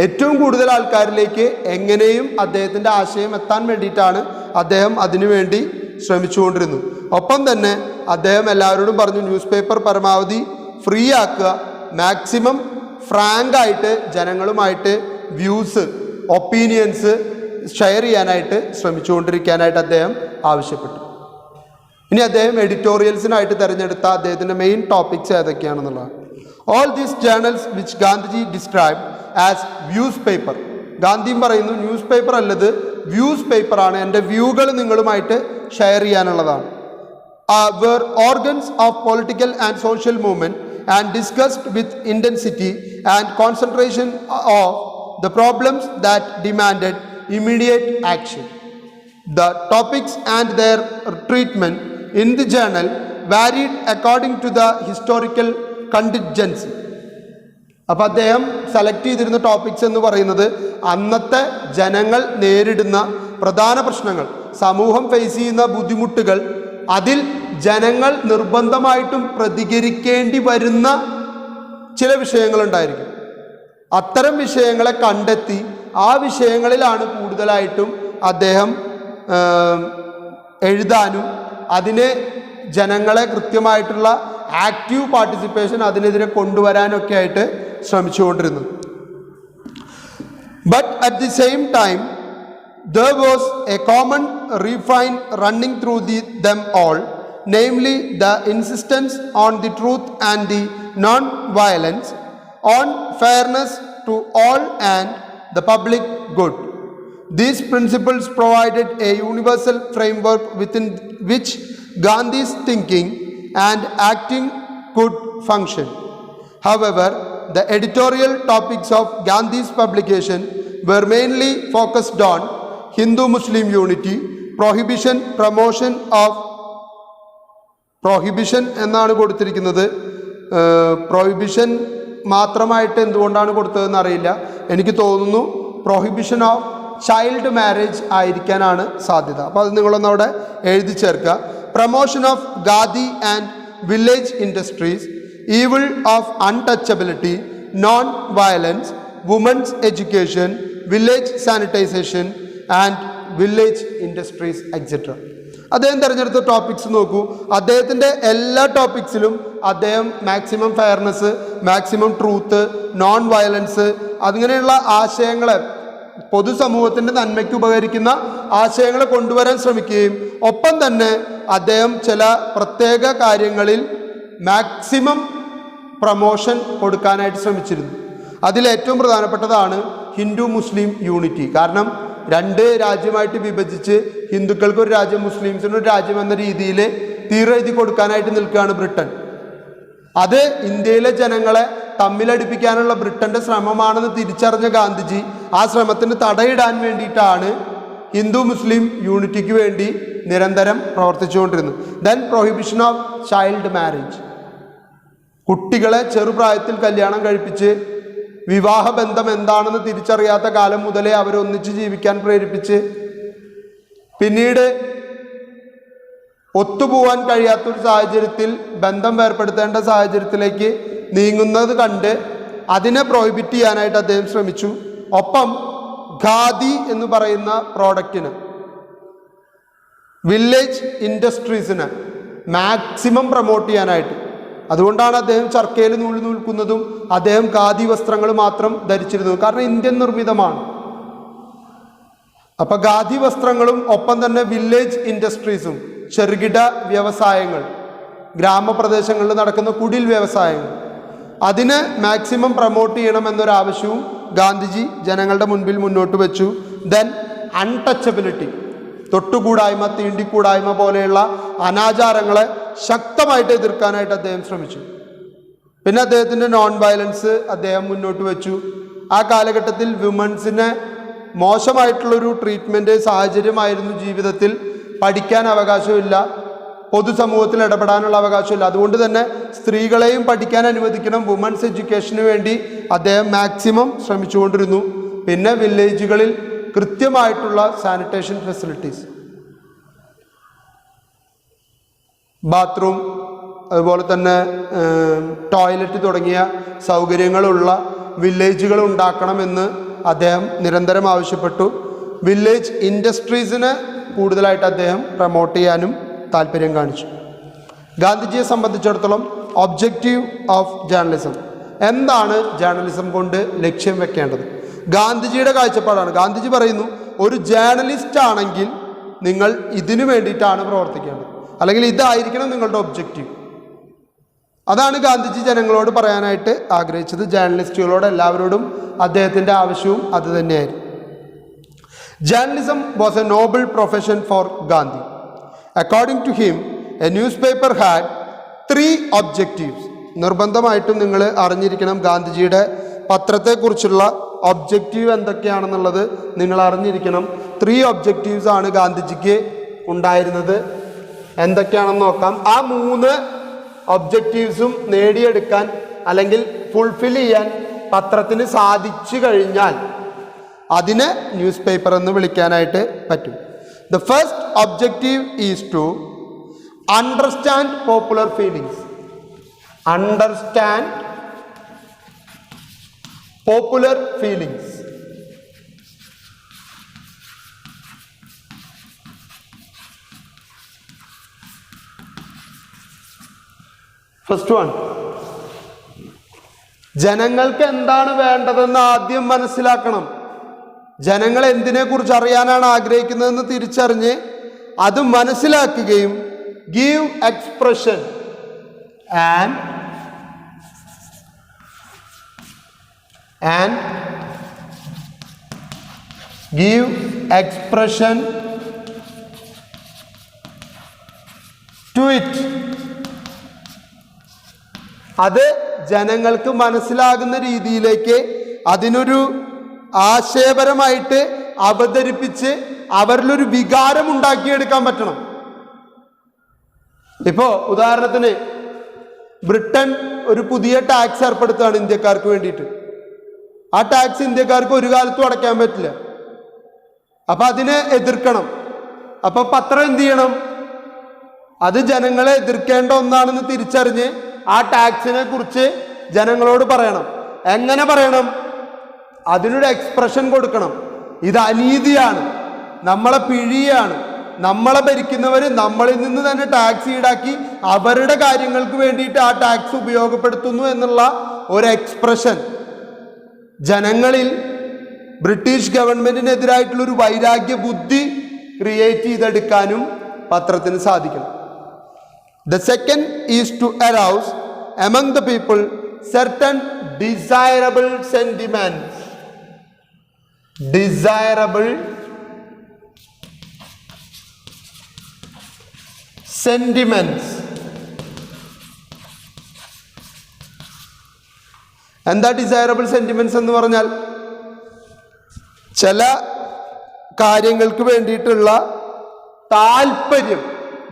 ഏറ്റവും കൂടുതൽ ആൾക്കാരിലേക്ക് എങ്ങനെയും അദ്ദേഹത്തിൻ്റെ ആശയം എത്താൻ വേണ്ടിയിട്ടാണ് അദ്ദേഹം അതിനുവേണ്ടി ശ്രമിച്ചുകൊണ്ടിരുന്നു. ഒപ്പം തന്നെ അദ്ദേഹം എല്ലാവരോടും പറഞ്ഞു, ന്യൂസ് പേപ്പർ പരമാവധി ഫ്രീ ആക്കുക, മാക്സിമം ഫ്രാങ്കായിട്ട് ജനങ്ങളുമായിട്ട് വ്യൂസ് ഒപ്പീനിയൻസ് ഷെയർ ചെയ്യാനായിട്ട് ശ്രമിച്ചുകൊണ്ടിരിക്കാനായിട്ട് അദ്ദേഹം ആവശ്യപ്പെട്ടു. ഇനി അദ്ദേഹം എഡിറ്റോറിയൽസിനായിട്ട് തിരഞ്ഞെടുത്ത അദ്ദേഹത്തിൻ്റെ മെയിൻ ടോപ്പിക്സ് ഏതൊക്കെയാണെന്നുള്ളതാണ്. All these journals which Gandhiji describe as views paper. ഗാന്ധിയും പറയുന്നു ന്യൂസ് പേപ്പർ അല്ലത് വ്യൂസ് പേപ്പറാണ്, എൻ്റെ വ്യൂകൾ നിങ്ങളുമായിട്ട് share ചെയ്യാനുള്ളതാണ്. were organs of political and social movement and discussed with intensity and concentration of the problems that demanded immediate action. The topics and their treatment in the journal varied according to the historical contingency. അപ്പോൾ അദ്ദേഹം സെലക്ട് ചെയ്തിരുന്ന ടോപ്പിക്സ് എന്ന് പറയുന്നത് അന്നത്തെ ജനങ്ങൾ നേരിടുന്ന പ്രധാന പ്രശ്നങ്ങൾ, സമൂഹം ഫേസ് ചെയ്യുന്ന ബുദ്ധിമുട്ടുകൾ, അതിൽ ജനങ്ങൾ നിർബന്ധമായിട്ടും പ്രതികരിക്കേണ്ടി വരുന്ന ചില വിഷയങ്ങളുണ്ടായിരിക്കും. അത്തരം വിഷയങ്ങളെ കണ്ടെത്തി ആ വിഷയങ്ങളിലാണ് കൂടുതലായിട്ടും അദ്ദേഹം എഴുതാനും അതിനെ ജനങ്ങളെ കൃത്യമായിട്ടുള്ള ആക്റ്റീവ് പാർട്ടിസിപ്പേഷൻ അതിനെതിരെ കൊണ്ടുവരാനൊക്കെ ആയിട്ട് ശ്രമിച്ചുകൊണ്ടിരുന്നത്. But at the same time there was a common refrain running through them all, namely the insistence on the truth and the non-violence, on fairness to all and the public good. These principles provided a universal framework within which Gandhi's thinking and acting could function. However, the editorial topics of Gandhi's publication were mainly focused on Hindu-Muslim unity, prohibition എന്നാണ് കൊടുത്തിരിക്കുന്നത്. പ്രൊഹിബിഷൻ മാത്രമായിട്ട് എന്തുകൊണ്ടാണ് കൊടുത്തതെന്ന് അറിയില്ല. എനിക്ക് തോന്നുന്നു പ്രൊഹിബിഷൻ ഓഫ് ചൈൽഡ് മാരേജ് ആയിരിക്കാനാണ് സാധ്യത. അപ്പോൾ അത് നിങ്ങളൊന്ന് അവിടെ എഴുതി ചേർക്കുക. Promotion of khadi and village industries, evil of untouchability, non-violence, women's education, village sanitization and village industries, etc. അദ്ദേഹം തിരഞ്ഞെടുത്ത ടോപ്പിക്സ് നോക്കൂ. അദ്ദേഹത്തിൻ്റെ എല്ലാ ടോപ്പിക്സിലും അദ്ദേഹം maximum fairness, maximum truth, non violence, അങ്ങനെയുള്ള ആശയങ്ങളെ, പൊതുസമൂഹത്തിൻ്റെ നന്മയ്ക്ക് ഉപകരിക്കുന്ന ആശയങ്ങളെ കൊണ്ടുവരാൻ ശ്രമിക്കുകയും ഒപ്പം തന്നെ അദ്ദേഹം ചില പ്രത്യേക കാര്യങ്ങളിൽ മാക്സിമം പ്രമോഷൻ കൊടുക്കാനായിട്ട് ശ്രമിച്ചിരുന്നു. അതിലേറ്റവും പ്രധാനപ്പെട്ടതാണ് ഹിന്ദു മുസ്ലിം യൂണിറ്റി. കാരണം രണ്ട് രാജ്യമായിട്ട് വിഭജിച്ച് ഹിന്ദുക്കൾക്ക് ഒരു രാജ്യം, മുസ്ലിംസിന് ഒരു രാജ്യം എന്ന രീതിയിൽ തീരെഴുതി കൊടുക്കാനായിട്ട് നിൽക്കുകയാണ് ബ്രിട്ടൻ. അത് ഇന്ത്യയിലെ ജനങ്ങളെ തമ്മിലടിപ്പിക്കാനുള്ള ബ്രിട്ടൻ്റെ ശ്രമമാണെന്ന് തിരിച്ചറിഞ്ഞ ഗാന്ധിജി ആ ശ്രമത്തിന് തടയിടാൻ വേണ്ടിയിട്ടാണ് ഹിന്ദു മുസ്ലിം യൂണിറ്റിക്ക് വേണ്ടി നിരന്തരം പ്രവർത്തിച്ചുകൊണ്ടിരുന്നത്. Then prohibition of child marriage, കുട്ടികളെ ചെറുപ്രായത്തിൽ കല്യാണം കഴിപ്പിച്ച് വിവാഹബന്ധം എന്താണെന്ന് തിരിച്ചറിയാത്ത കാലം മുതലേ അവരൊന്നിച്ച് ജീവിക്കാൻ പ്രേരിപ്പിച്ച് പിന്നീട് ഒത്തുപോകാൻ കഴിയാത്തൊരു സാഹചര്യത്തിൽ ബന്ധം വേർപ്പെടുത്തേണ്ട സാഹചര്യത്തിലേക്ക് നീങ്ങുന്നത് കണ്ട് അതിനെ പ്രോഹിബിറ്റ് ചെയ്യാനായിട്ട് അദ്ദേഹം ശ്രമിച്ചു. ഒപ്പം ഖാദി എന്ന് പറയുന്ന പ്രോഡക്റ്റിന്, വില്ലേജ് ഇൻഡസ്ട്രീസിന് മാക്സിമം പ്രൊമോട്ട് ചെയ്യാനായിട്ട്, അതുകൊണ്ടാണ് അദ്ദേഹം ചർക്കയിൽ നൂല് നൂൽക്കുന്നതും അദ്ദേഹം ഖാദി വസ്ത്രങ്ങൾ മാത്രം ധരിച്ചിരുന്നത്. കാരണം ഇന്ത്യൻ നിർമ്മിതമാണ്. അപ്പം ഖാദി വസ്ത്രങ്ങളും ഒപ്പം തന്നെ വില്ലേജ് ഇൻഡസ്ട്രീസും, ചെറുകിട വ്യവസായങ്ങൾ, ഗ്രാമപ്രദേശങ്ങളിൽ നടക്കുന്ന കുടിൽ വ്യവസായങ്ങൾ, അതിനെ മാക്സിമം പ്രൊമോട്ട് ചെയ്യണമെന്നൊരാവശ്യവും ഗാന്ധിജി ജനങ്ങളുടെ മുൻപിൽ മുന്നോട്ട് വെച്ചു. ദെൻ അൺടച്ചബിലിറ്റി, തൊട്ടുകൂടായ്മ, തീണ്ടിക്കൂടായ്മ പോലെയുള്ള അനാചാരങ്ങളെ ശക്തമായിട്ട് എതിർക്കാനായിട്ട് അദ്ദേഹം ശ്രമിച്ചു. പിന്നെ അദ്ദേഹത്തിൻ്റെ നോൺ വയലൻസ് അദ്ദേഹം മുന്നോട്ട് വെച്ചു. ആ കാലഘട്ടത്തിൽ വിമൻസിന് മോശമായിട്ടുള്ളൊരു ട്രീറ്റ്മെൻറ്റ് സാഹചര്യമായിരുന്നു ജീവിതത്തിൽ. പഠിക്കാൻ അവകാശമില്ല, പൊതുസമൂഹത്തിൽ ഇടപെടാനുള്ള അവകാശമില്ല. അതുകൊണ്ട് തന്നെ സ്ത്രീകളെയും പഠിക്കാൻ അനുവദിക്കണം, വുമൻസ് എഡ്യൂക്കേഷന് വേണ്ടി അദ്ദേഹം മാക്സിമം ശ്രമിച്ചുകൊണ്ടിരുന്നു. പിന്നെ വില്ലേജുകളിൽ കൃത്യമായിട്ടുള്ള സാനിറ്റേഷൻ ഫെസിലിറ്റീസ്, ബാത്റൂം, അതുപോലെ തന്നെ ടോയ്ലറ്റ് തുടങ്ങിയ സൗകര്യങ്ങളുള്ള വില്ലേജുകൾ ഉണ്ടാക്കണമെന്ന് അദ്ദേഹം നിരന്തരം ആവശ്യപ്പെട്ടു. വില്ലേജ് ഇൻഡസ്ട്രീസിനെ കൂടുതലായിട്ട് അദ്ദേഹം പ്രൊമോട്ട് ചെയ്യാനും താല്പര്യം കാണിച്ചു. ഗാന്ധിജിയെ സംബന്ധിച്ചിടത്തോളം ഒബ്ജക്റ്റീവ് ഓഫ് ജേർണലിസം, എന്താണ് ജേർണലിസം കൊണ്ട് ലക്ഷ്യം വെക്കേണ്ടത്? ഗാന്ധിജിയുടെ കാഴ്ചപ്പാടാണ്. ഗാന്ധിജി പറയുന്നു, ഒരു ജേർണലിസ്റ്റ് ആണെങ്കിൽ നിങ്ങൾ ഇതിനു വേണ്ടിയിട്ടാണ് പ്രവർത്തിക്കേണ്ടത്, അല്ലെങ്കിൽ ഇതായിരിക്കണം നിങ്ങളുടെ ഒബ്ജക്റ്റീവ്. അതാണ് ഗാന്ധിജി ജനങ്ങളോട് പറയാനായിട്ട് ആഗ്രഹിച്ചത്. ജേർണലിസ്റ്റുകളോട് എല്ലാവരോടും അദ്ദേഹത്തിൻ്റെ ആവശ്യവും അത് തന്നെയായിരുന്നു. Journalism was a noble profession for Gandhi. According to him, a newspaper had 3 objectives. നിർബന്ധമായിട്ടും നിങ്ങൾ അറിഞ്ഞിരിക്കണം ഗാന്ധിജിയുടെ പത്രത്തെക്കുറിച്ചുള്ള ഒബ്ജക്റ്റീവ് എന്തൊക്കെയാണെന്നുള്ളത് നിങ്ങൾ അറിഞ്ഞിരിക്കണം. 3 ഒബ്ജക്റ്റീവ്സ് ആണ് ഗാന്ധിജിക്ക് ഉണ്ടായിരുന്നത്. എന്തൊക്കെയാണെന്ന് നോക്കാം. ആ 3 ഒബ്ജക്റ്റീവ്സും നേടിയെടുക്കാൻ അല്ലെങ്കിൽ ഫുൾഫിൽ ചെയ്യാൻ പത്രത്തിന് സാധിച്ചു കഴിഞ്ഞാൽ അതിനെ ന്യൂസ് പേപ്പർ എന്ന് വിളിക്കാനായിട്ട് പറ്റും. The first objective is to understand popular feelings. Understand popular feelings. First one, ജനങ്ങൾക്ക് എന്താണ് വേണ്ടതെന്ന് ആദ്യം മനസ്സിലാക്കണം. ജനങ്ങൾ എന്തിനെക്കുറിച്ച് അറിയാനാണ് ആഗ്രഹിക്കുന്നതെന്ന് തിരിച്ചറിഞ്ഞ് അത് മനസ്സിലാക്കുകയും give expression and give expression to it. അത് ജനങ്ങൾക്ക് മനസ്സിലാകുന്ന രീതിയിലേക്ക് അതിനൊരു ആശയപരമായിട്ട് അവതരിപ്പിച്ച് അവരിലൊരു വികാരം ഉണ്ടാക്കിയെടുക്കാൻ പറ്റണം. ഇപ്പോൾ ഉദാഹരണത്തിന് ബ്രിട്ടൻ ഒരു പുതിയ ടാക്സ് ഏർപ്പെടുത്തുകയാണ് ഇന്ത്യക്കാർക്ക് വേണ്ടിയിട്ട്. ആ ടാക്സ് ഇന്ത്യക്കാർക്ക് ഒരു കാലത്തും അടയ്ക്കാൻ പറ്റില്ല. അപ്പം അതിനെ എതിർക്കണം. അപ്പം പത്രം എന്ത് ചെയ്യണം? അത് ജനങ്ങളെ എതിർക്കേണ്ട ഒന്നാണെന്ന് തിരിച്ചറിഞ്ഞ് ആ ടാക്സിനെ കുറിച്ച് ജനങ്ങളോട് പറയണം. എങ്ങനെ പറയണം? അതിനൊരു എക്സ്പ്രഷൻ കൊടുക്കണം. ഇത് അനീതിയാണ്, നമ്മളെ പിഴിയാണ്, നമ്മളെ ഭരിക്കുന്നവർ നമ്മളിൽ നിന്ന് തന്നെ ടാക്സ് ഈടാക്കി അവരുടെ കാര്യങ്ങൾക്ക് വേണ്ടിയിട്ട് ആ ടാക്സ് ഉപയോഗപ്പെടുത്തുന്നു എന്നുള്ള ഒരു എക്സ്പ്രഷൻ ജനങ്ങളിൽ ബ്രിട്ടീഷ് ഗവൺമെന്റിനെതിരായിട്ടുള്ളൊരു വൈരാഗ്യ ബുദ്ധി ക്രിയേറ്റ് ചെയ്തെടുക്കാനും പത്രത്തിന് സാധിക്കണം. The second is to arouse among the people certain desirable sentiments. Desirable sentiments. എന്താ ഡിസൈറബിൾ സെന്റിമെന്റ്സ് എന്ന് പറഞ്ഞാൽ? ചില കാര്യങ്ങൾക്ക് വേണ്ടിയിട്ടുള്ള താല്പര്യം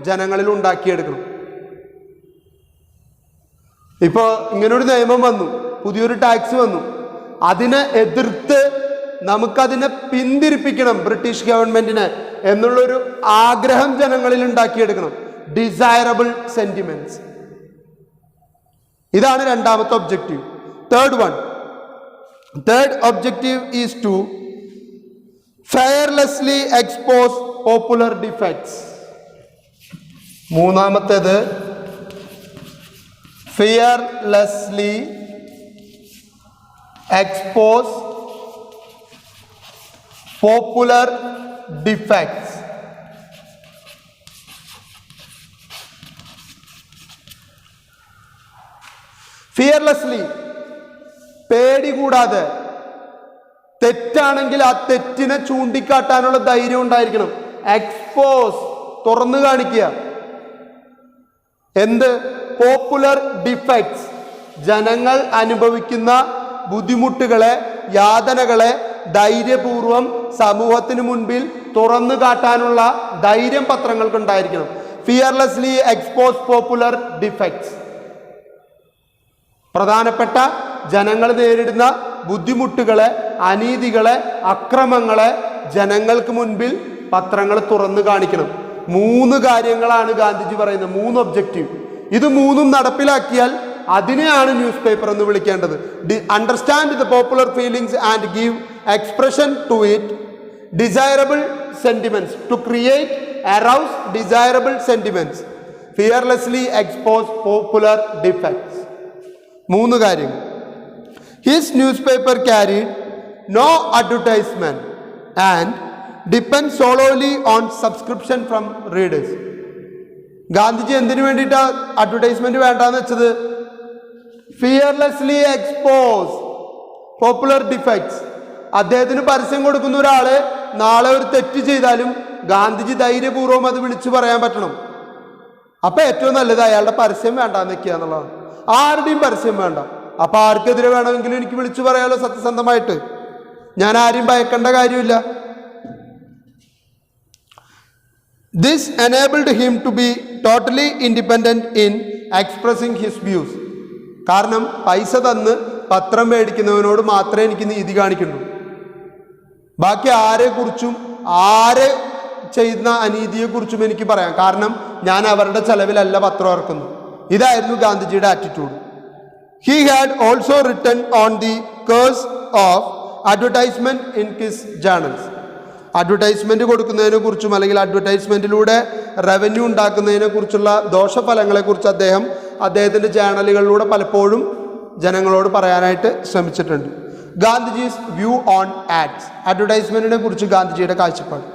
ജനങ്ങളിൽ ഉണ്ടാക്കിയെടുക്കണം. ഇപ്പോൾ ഇങ്ങനൊരു നിയമം വന്നു, പുതിയൊരു ടാക്സ് വന്നു, അതിനെ എതിർത്ത് നമുക്കതിനെ പിന്തിരിപ്പിക്കണം ബ്രിട്ടീഷ് ഗവൺമെന്റിനെ എന്നുള്ളൊരു ആഗ്രഹം ജനങ്ങളിൽ ഉണ്ടാക്കിയെടുക്കണം. Desirable sentiments. ഇതാണ് രണ്ടാമത്തെ objective. Third objective is to fearlessly expose popular defects. മൂന്നാമത്തേത് fearlessly expose popular defects. Fearlessly, പേടി കൂടാതെ, തെറ്റാണെങ്കിൽ ആ തെറ്റിനെ ചൂണ്ടിക്കാട്ടാനുള്ള ധൈര്യം ഉണ്ടായിരിക്കണം. എക്സ്പോസ്, തുറന്നു കാണിക്കുക. എന്ത്? പോപ്പുലർ ഡിഫക്ട്സ്, ജനങ്ങൾ അനുഭവിക്കുന്ന ബുദ്ധിമുട്ടുകളെ, യാതനകളെ ധൈര്യപൂർവം സമൂഹത്തിന് മുൻപിൽ തുറന്നു കാട്ടാനുള്ള ധൈര്യം പത്രങ്ങൾക്ക് ഉണ്ടായിരിക്കണം. Fearlessly expose popular defects. പ്രധാനപ്പെട്ട ജനങ്ങൾ നേരിടുന്ന ബുദ്ധിമുട്ടുകളെ, അനീതികളെ, അക്രമങ്ങളെ ജനങ്ങൾക്ക് മുൻപിൽ പത്രങ്ങൾ തുറന്നു കാണിക്കണം. 3 കാര്യങ്ങളാണ് ഗാന്ധിജി പറയുന്നത്, 3 ഒബ്ജക്റ്റീവ്. ഇത് 3ഉം നടപ്പിലാക്കിയാൽ അതിനെയാണ് ന്യൂസ് പേപ്പർ എന്ന് വിളിക്കേണ്ടത്. Understand the popular feelings and give expression to it. Desirable sentiments, to create arouse desirable sentiments. Fearlessly expose popular defects. 3 കാര്യങ്ങൾ. His newspaper carried no advertisement and depend solely on subscription from readers. Gandhiji എന്തിനു വേണ്ടിയിട്ടാണ് അഡ്വർടൈസ്മെന്റ് വേണ്ടാന്ന് വെച്ചത്? Fearlessly expose popular defects. അദ്ദേഹത്തിന് പരസ്യം കൊടുക്കുന്ന ഒരാള് നാളെ ഒരു തെറ്റ് ചെയ്താലും ഗാന്ധിജി ധൈര്യപൂർവ്വം അത് വിളിച്ചു പറയാൻ പറ്റണം. അപ്പൊ ഏറ്റവും നല്ലത് അയാളുടെ പരസ്യം വേണ്ടാന്ന് വെക്കുക എന്നുള്ളതാണ്. ആരുടെയും പരസ്യം വേണ്ട. അപ്പൊ ആർക്കെതിരെ വേണമെങ്കിലും എനിക്ക് വിളിച്ചു പറയാലോ സത്യസന്ധമായിട്ട്. ഞാൻ ആരെയും ഭയക്കേണ്ട കാര്യമില്ല. This enabled him to be totally independent in expressing his views. കാരണം പൈസ തന്ന് പത്രം മേടിക്കുന്നവനോട് മാത്രമേ എനിക്ക് നീതി കാണിക്കുള്ളൂ. ബാക്കി ആരെക്കുറിച്ചും, ആരെ ചെയ്യുന്ന അനീതിയെക്കുറിച്ചും എനിക്ക് പറയാം. കാരണം ഞാൻ അവരുടെ ചെലവിലല്ല പത്രം ഇറക്കുന്നു. ഇതായിരുന്നു ഗാന്ധിജിയുടെ attitude. He had also written on the curse of advertisement in his journals. Advertisement കൊടുക്കുന്നതിനെ കുറിച്ചും അല്ലെങ്കിൽ അഡ്വർടൈസ്മെന്റിലൂടെ റവന്യൂ ഉണ്ടാക്കുന്നതിനെ കുറിച്ചുള്ള ദോഷഫലങ്ങളെക്കുറിച്ച് അദ്ദേഹത്തിന്റെ ജേണലുകളിലൂടെ പലപ്പോഴും ജനങ്ങളോട് പറയാനായിട്ട് ശ്രമിച്ചിട്ടുണ്ട്. Gandhiji's view on ads. അഡ്വർടൈസ്മെന്റിനെ കുറിച്ച് ഗാന്ധിജിയുടെ കാഴ്ചപ്പാട്.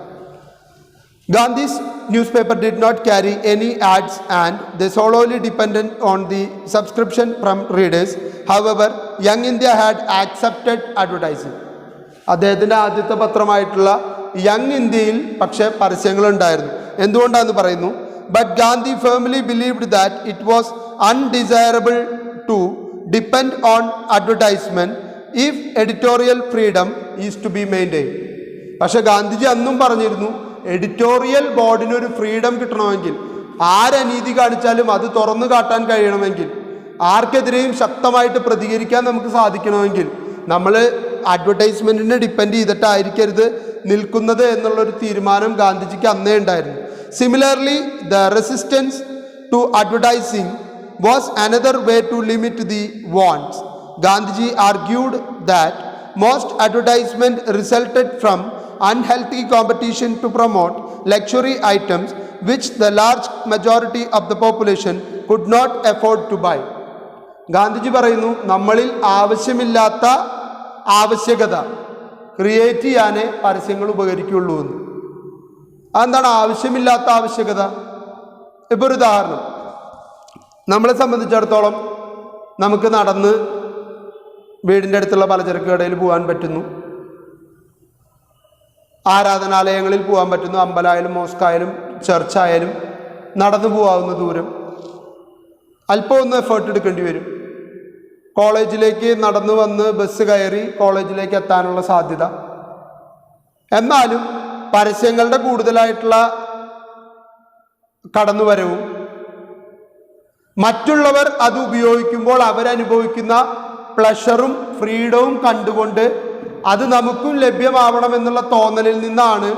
Gandhi's newspaper did not carry any ads and they solely depended on the subscription from readers. However, Young India had accepted advertising. അദ്ദേഹത്തിൻ്റെ ആദ്യത്തെ പത്രമായിട്ടുള്ള യങ് ഇന്ത്യയിൽ പക്ഷേ പരസ്യങ്ങളുണ്ടായിരുന്നു. എന്തുകൊണ്ടാണെന്ന് പറയുന്നു. But Gandhi firmly believed that it was undesirable to depend on advertisement if editorial freedom is to be maintain. പക്ഷെ ഗാന്ധിജി അന്നും പറഞ്ഞിരുന്നു, എഡിറ്റോറിയൽ ബോർഡിനൊരു ഫ്രീഡം കിട്ടണമെങ്കിൽ, ആരനീതി കാണിച്ചാലും അത് തുറന്നു കാട്ടാൻ കഴിയണമെങ്കിൽ, ആർക്കെതിരെയും ശക്തമായിട്ട് പ്രതികരിക്കാൻ നമുക്ക് സാധിക്കണമെങ്കിൽ നമ്മൾ അഡ്വർടൈസ്മെൻറ്റിനെ ഡിപ്പെൻഡ് ചെയ്തിട്ടായിരിക്കരുത് നിൽക്കുന്നത് എന്നുള്ളൊരു തീരുമാനം ഗാന്ധിജിക്ക് അന്നേ ഉണ്ടായിരുന്നു. Similarly the resistance to advertising was another way to limit the wants. Gandhiji argued that most advertisement resulted from unhealthy competition to promote luxury items which the large majority of the population could not afford to buy. Gandhiji പറയുന്നു, നമ്മളിൽ ആവശ്യമില്ലാത്ത ആവശ്യകത ക്രിയേറ്റ് ചെയ്യാനേ പരസ്യങ്ങൾ ഉപകരിക്കുള്ളൂ എന്ന്. അതെന്താണ് ആവശ്യമില്ലാത്ത ആവശ്യകത? ഇപ്പോൾ ഒരു ഉദാഹരണം, നമ്മളെ സംബന്ധിച്ചിടത്തോളം നമുക്ക് നടന്ന് വീടിൻ്റെ അടുത്തുള്ള പലചരക്ക് കടയിൽ പോകാൻ പറ്റുന്നു, ആരാധനാലയങ്ങളിൽ പോകാൻ പറ്റുന്നു, അമ്പലമായാലും മോസ്കായാലും ചർച്ചായാലും നടന്നു പോകാവുന്ന ദൂരം. അല്പം ഒന്ന് എഫേർട്ട് എടുക്കേണ്ടി വരും. കോളേജിലേക്ക് നടന്നു വന്ന് ബസ് കയറി കോളേജിലേക്ക് എത്താനുള്ള സാധ്യത. എന്നാലും പരസ്യങ്ങളുടെ കൂടുതലായിട്ടുള്ള കടന്നുവരവും മറ്റുള്ളവർ അത് ഉപയോഗിക്കുമ്പോൾ അവരനുഭവിക്കുന്ന പ്ലഷറും ഫ്രീഡവും കണ്ടുകൊണ്ട് അത് നമുക്കും ലഭ്യമാവണമെന്നുള്ള തോന്നലിൽ നിന്നാണ്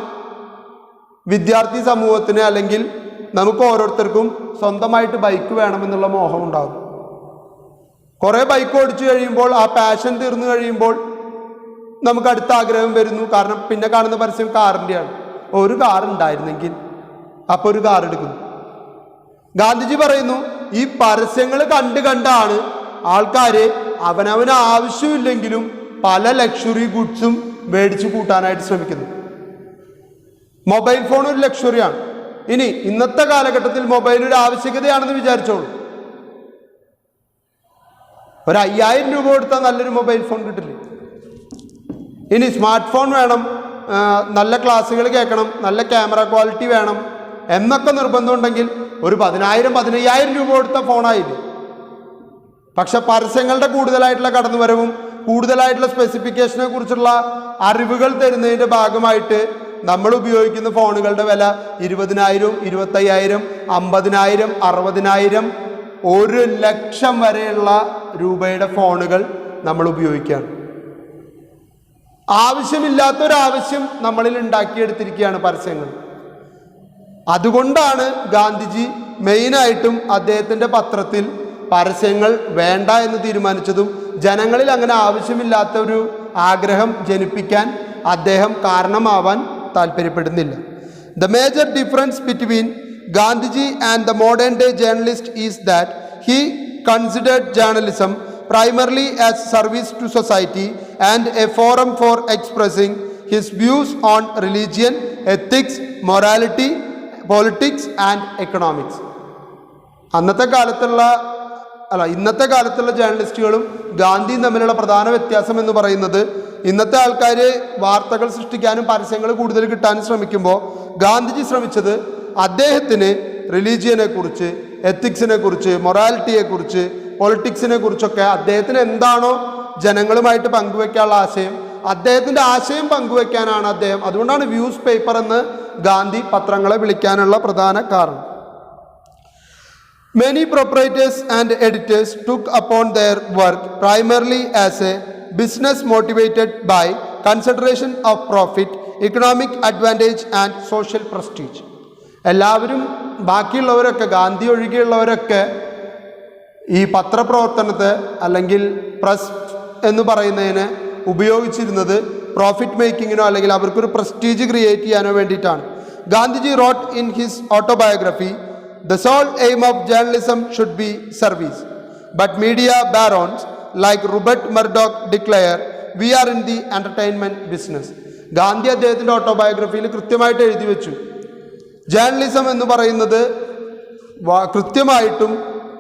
വിദ്യാർത്ഥി സമൂഹത്തിന് അല്ലെങ്കിൽ നമുക്ക് ഓരോരുത്തർക്കും സ്വന്തമായിട്ട് ബൈക്ക് വേണമെന്നുള്ള മോഹം ഉണ്ടാകും. കുറേ ബൈക്ക് ഓടിച്ചു കഴിയുമ്പോൾ ആ പാഷൻ തീർന്നു കഴിയുമ്പോൾ നമുക്ക് അടുത്ത ആഗ്രഹം വരുന്നു. കാരണം പിന്നെ കാണുന്ന പരസ്യം കാറിൻ്റെയാണ്. ഒരു കാർ ഉണ്ടായിരുന്നെങ്കിൽ, അപ്പോൾ ഒരു കാർ എടുക്കുന്നു. ഗാന്ധിജി പറയുന്നു, ഈ പരസ്യങ്ങൾ കണ്ടാണ് ആൾക്കാർ അവനവന് ആവശ്യമില്ലെങ്കിലും പല ലക്ഷറി ഗുഡ്സും മേടിച്ചു കൂട്ടാനായിട്ട് ശ്രമിക്കുന്നു. മൊബൈൽ ഫോൺ ഒരു ലക്ഷറിയാണ്. ഇനി ഇന്നത്തെ കാലഘട്ടത്തിൽ മൊബൈൽ ഒരു ആവശ്യകതയാണെന്ന് വിചാരിച്ചോളൂ. ഒരു 5000 രൂപ കൊടുത്താൽ നല്ലൊരു മൊബൈൽ ഫോൺ കിട്ടില്ലേ? ഇനി സ്മാർട്ട് ഫോൺ വേണം, നല്ല ക്ലാസ്സുകൾ കേൾക്കണം, നല്ല ക്യാമറ ക്വാളിറ്റി വേണം എന്നൊക്കെ നിർബന്ധമുണ്ടെങ്കിൽ ഒരു 10,000-15,000 രൂപ കൊടുത്ത ഫോണായില്ലേ? പക്ഷെ പരസ്യങ്ങളുടെ കൂടുതലായിട്ടുള്ള കടന്നുവരവും കൂടുതലായിട്ടുള്ള സ്പെസിഫിക്കേഷനെ കുറിച്ചുള്ള അറിവുകൾ തരുന്നതിൻ്റെ ഭാഗമായിട്ട് നമ്മൾ ഉപയോഗിക്കുന്ന ഫോണുകളുടെ വില 20,000, 25,000, 50,000, 60,000, 1,00,000 വരെയുള്ള രൂപയുടെ ഫോണുകൾ നമ്മൾ ഉപയോഗിക്കുകയാണ്. ആവശ്യമില്ലാത്തൊരാവശ്യം നമ്മളിൽ ഉണ്ടാക്കിയെടുത്തിരിക്കുകയാണ് പരസ്യങ്ങൾ. അതുകൊണ്ടാണ് ഗാന്ധിജി മെയിനായിട്ടും അദ്ദേഹത്തിൻ്റെ പത്രത്തിൽ പരസ്യങ്ങൾ വേണ്ട എന്ന് തീരുമാനിച്ചതും ജനങ്ങളിൽ അങ്ങനെ ആവശ്യമില്ലാത്ത ഒരു ആഗ്രഹം ജനിപ്പിക്കാൻ അദ്ദേഹം കാരണമാവാൻ താല്പര്യപ്പെടുന്നില്ല. The major difference between Gandhiji and the modern day journalist is that he considered journalism primarily as service to society and a forum for expressing his views on religion, ethics, morality, politics and economics. ഇന്നത്തെ കാലത്തുള്ള ജേർണലിസ്റ്റുകളും ഗാന്ധിയും തമ്മിലുള്ള പ്രധാന വ്യത്യാസം എന്ന് പറയുന്നത്, ഇന്നത്തെ ആൾക്കാർ വാർത്തകൾ സൃഷ്ടിക്കാനും പരസ്യങ്ങൾ കൂടുതൽ കിട്ടാനും ശ്രമിക്കുമ്പോൾ ഗാന്ധിജി ശ്രമിച്ചത് അദ്ദേഹത്തിന് റിലീജിയനെ കുറിച്ച്, എത്തിക്സിനെ കുറിച്ച്, മൊറാലിറ്റിയെക്കുറിച്ച്, പൊളിറ്റിക്സിനെ കുറിച്ചൊക്കെ അദ്ദേഹത്തിന് എന്താണോ ജനങ്ങളുമായിട്ട് പങ്കുവെക്കാനുള്ള ആശയം, അദ്ദേഹത്തിൻ്റെ ആശയം പങ്കുവെക്കാനാണ് അദ്ദേഹം. അതുകൊണ്ടാണ് വ്യൂസ് പേപ്പർ എന്ന് ഗാന്ധി പത്രങ്ങളെ വിളിക്കാനുള്ള പ്രധാന കാരണം. Many proprietors and editors took upon their work primarily as a business motivated by consideration of profit, economic advantage and social prestige. എല്ലാവരും ബാക്കിയുള്ളവരൊക്കെ, ഗാന്ധി ഒഴികെയുള്ളവരൊക്കെ ഈ പത്രപ്രവർത്തനത്തെ അല്ലെങ്കിൽ പ്രസ് എന്ന് പറയുന്നതിനെ ഉപയോഗിച്ചിരുന്നത് പ്രോഫിറ്റ് മേക്കിങ്ങിനോ അല്ലെങ്കിൽ അവർക്കൊരു പ്രസ്റ്റീജ് ക്രിയേറ്റ് ചെയ്യാനോ വേണ്ടിയിട്ടാണ്. Gandhiji wrote in his autobiography, the sole aim of journalism should be service. But media barons like Rupert Murdoch declare we are in the entertainment business. Gandhi അദ്ദേഹത്തിൻ്റെ ഓട്ടോബയോഗ്രഫിയിൽ കൃത്യമായിട്ട് എഴുതി വെച്ചു, ജേർണലിസം എന്ന് പറയുന്നത് കൃത്യമായിട്ടും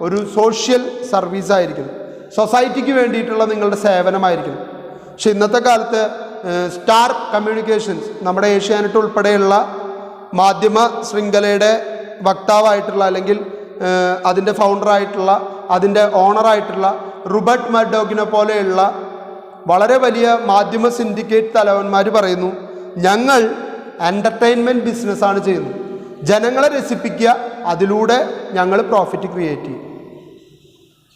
ഒരു സോഷ്യൽ സർവീസ് ആയിരിക്കണം, സൊസൈറ്റിക്ക് വേണ്ടിയിട്ടുള്ള നിങ്ങളുടെ സേവനമായിരിക്കണം. പക്ഷെ ഇന്നത്തെ കാലത്ത് സ്റ്റാർ കമ്മ്യൂണിക്കേഷൻസ്, നമ്മുടെ ഏഷ്യാനെറ്റ് ഉൾപ്പെടെയുള്ള മാധ്യമ ശൃംഖലയുടെ വക്താവായിട്ടുള്ള അല്ലെങ്കിൽ അതിൻ്റെ ഫൗണ്ടറായിട്ടുള്ള അതിൻ്റെ ഓണറായിട്ടുള്ള റൂബർട്ട് മർഡോക്കിനെ പോലെയുള്ള വളരെ വലിയ മാധ്യമ സിൻഡിക്കേറ്റ് തലവന്മാർ പറയുന്നു, ഞങ്ങൾ എൻ്റർടൈൻമെൻറ്റ് ബിസിനസ്സാണ് ചെയ്യുന്നത്, ജനങ്ങളെ രസിപ്പിക്കുക, അതിലൂടെ ഞങ്ങൾ പ്രോഫിറ്റ് ക്രിയേറ്റ് ചെയ്യും,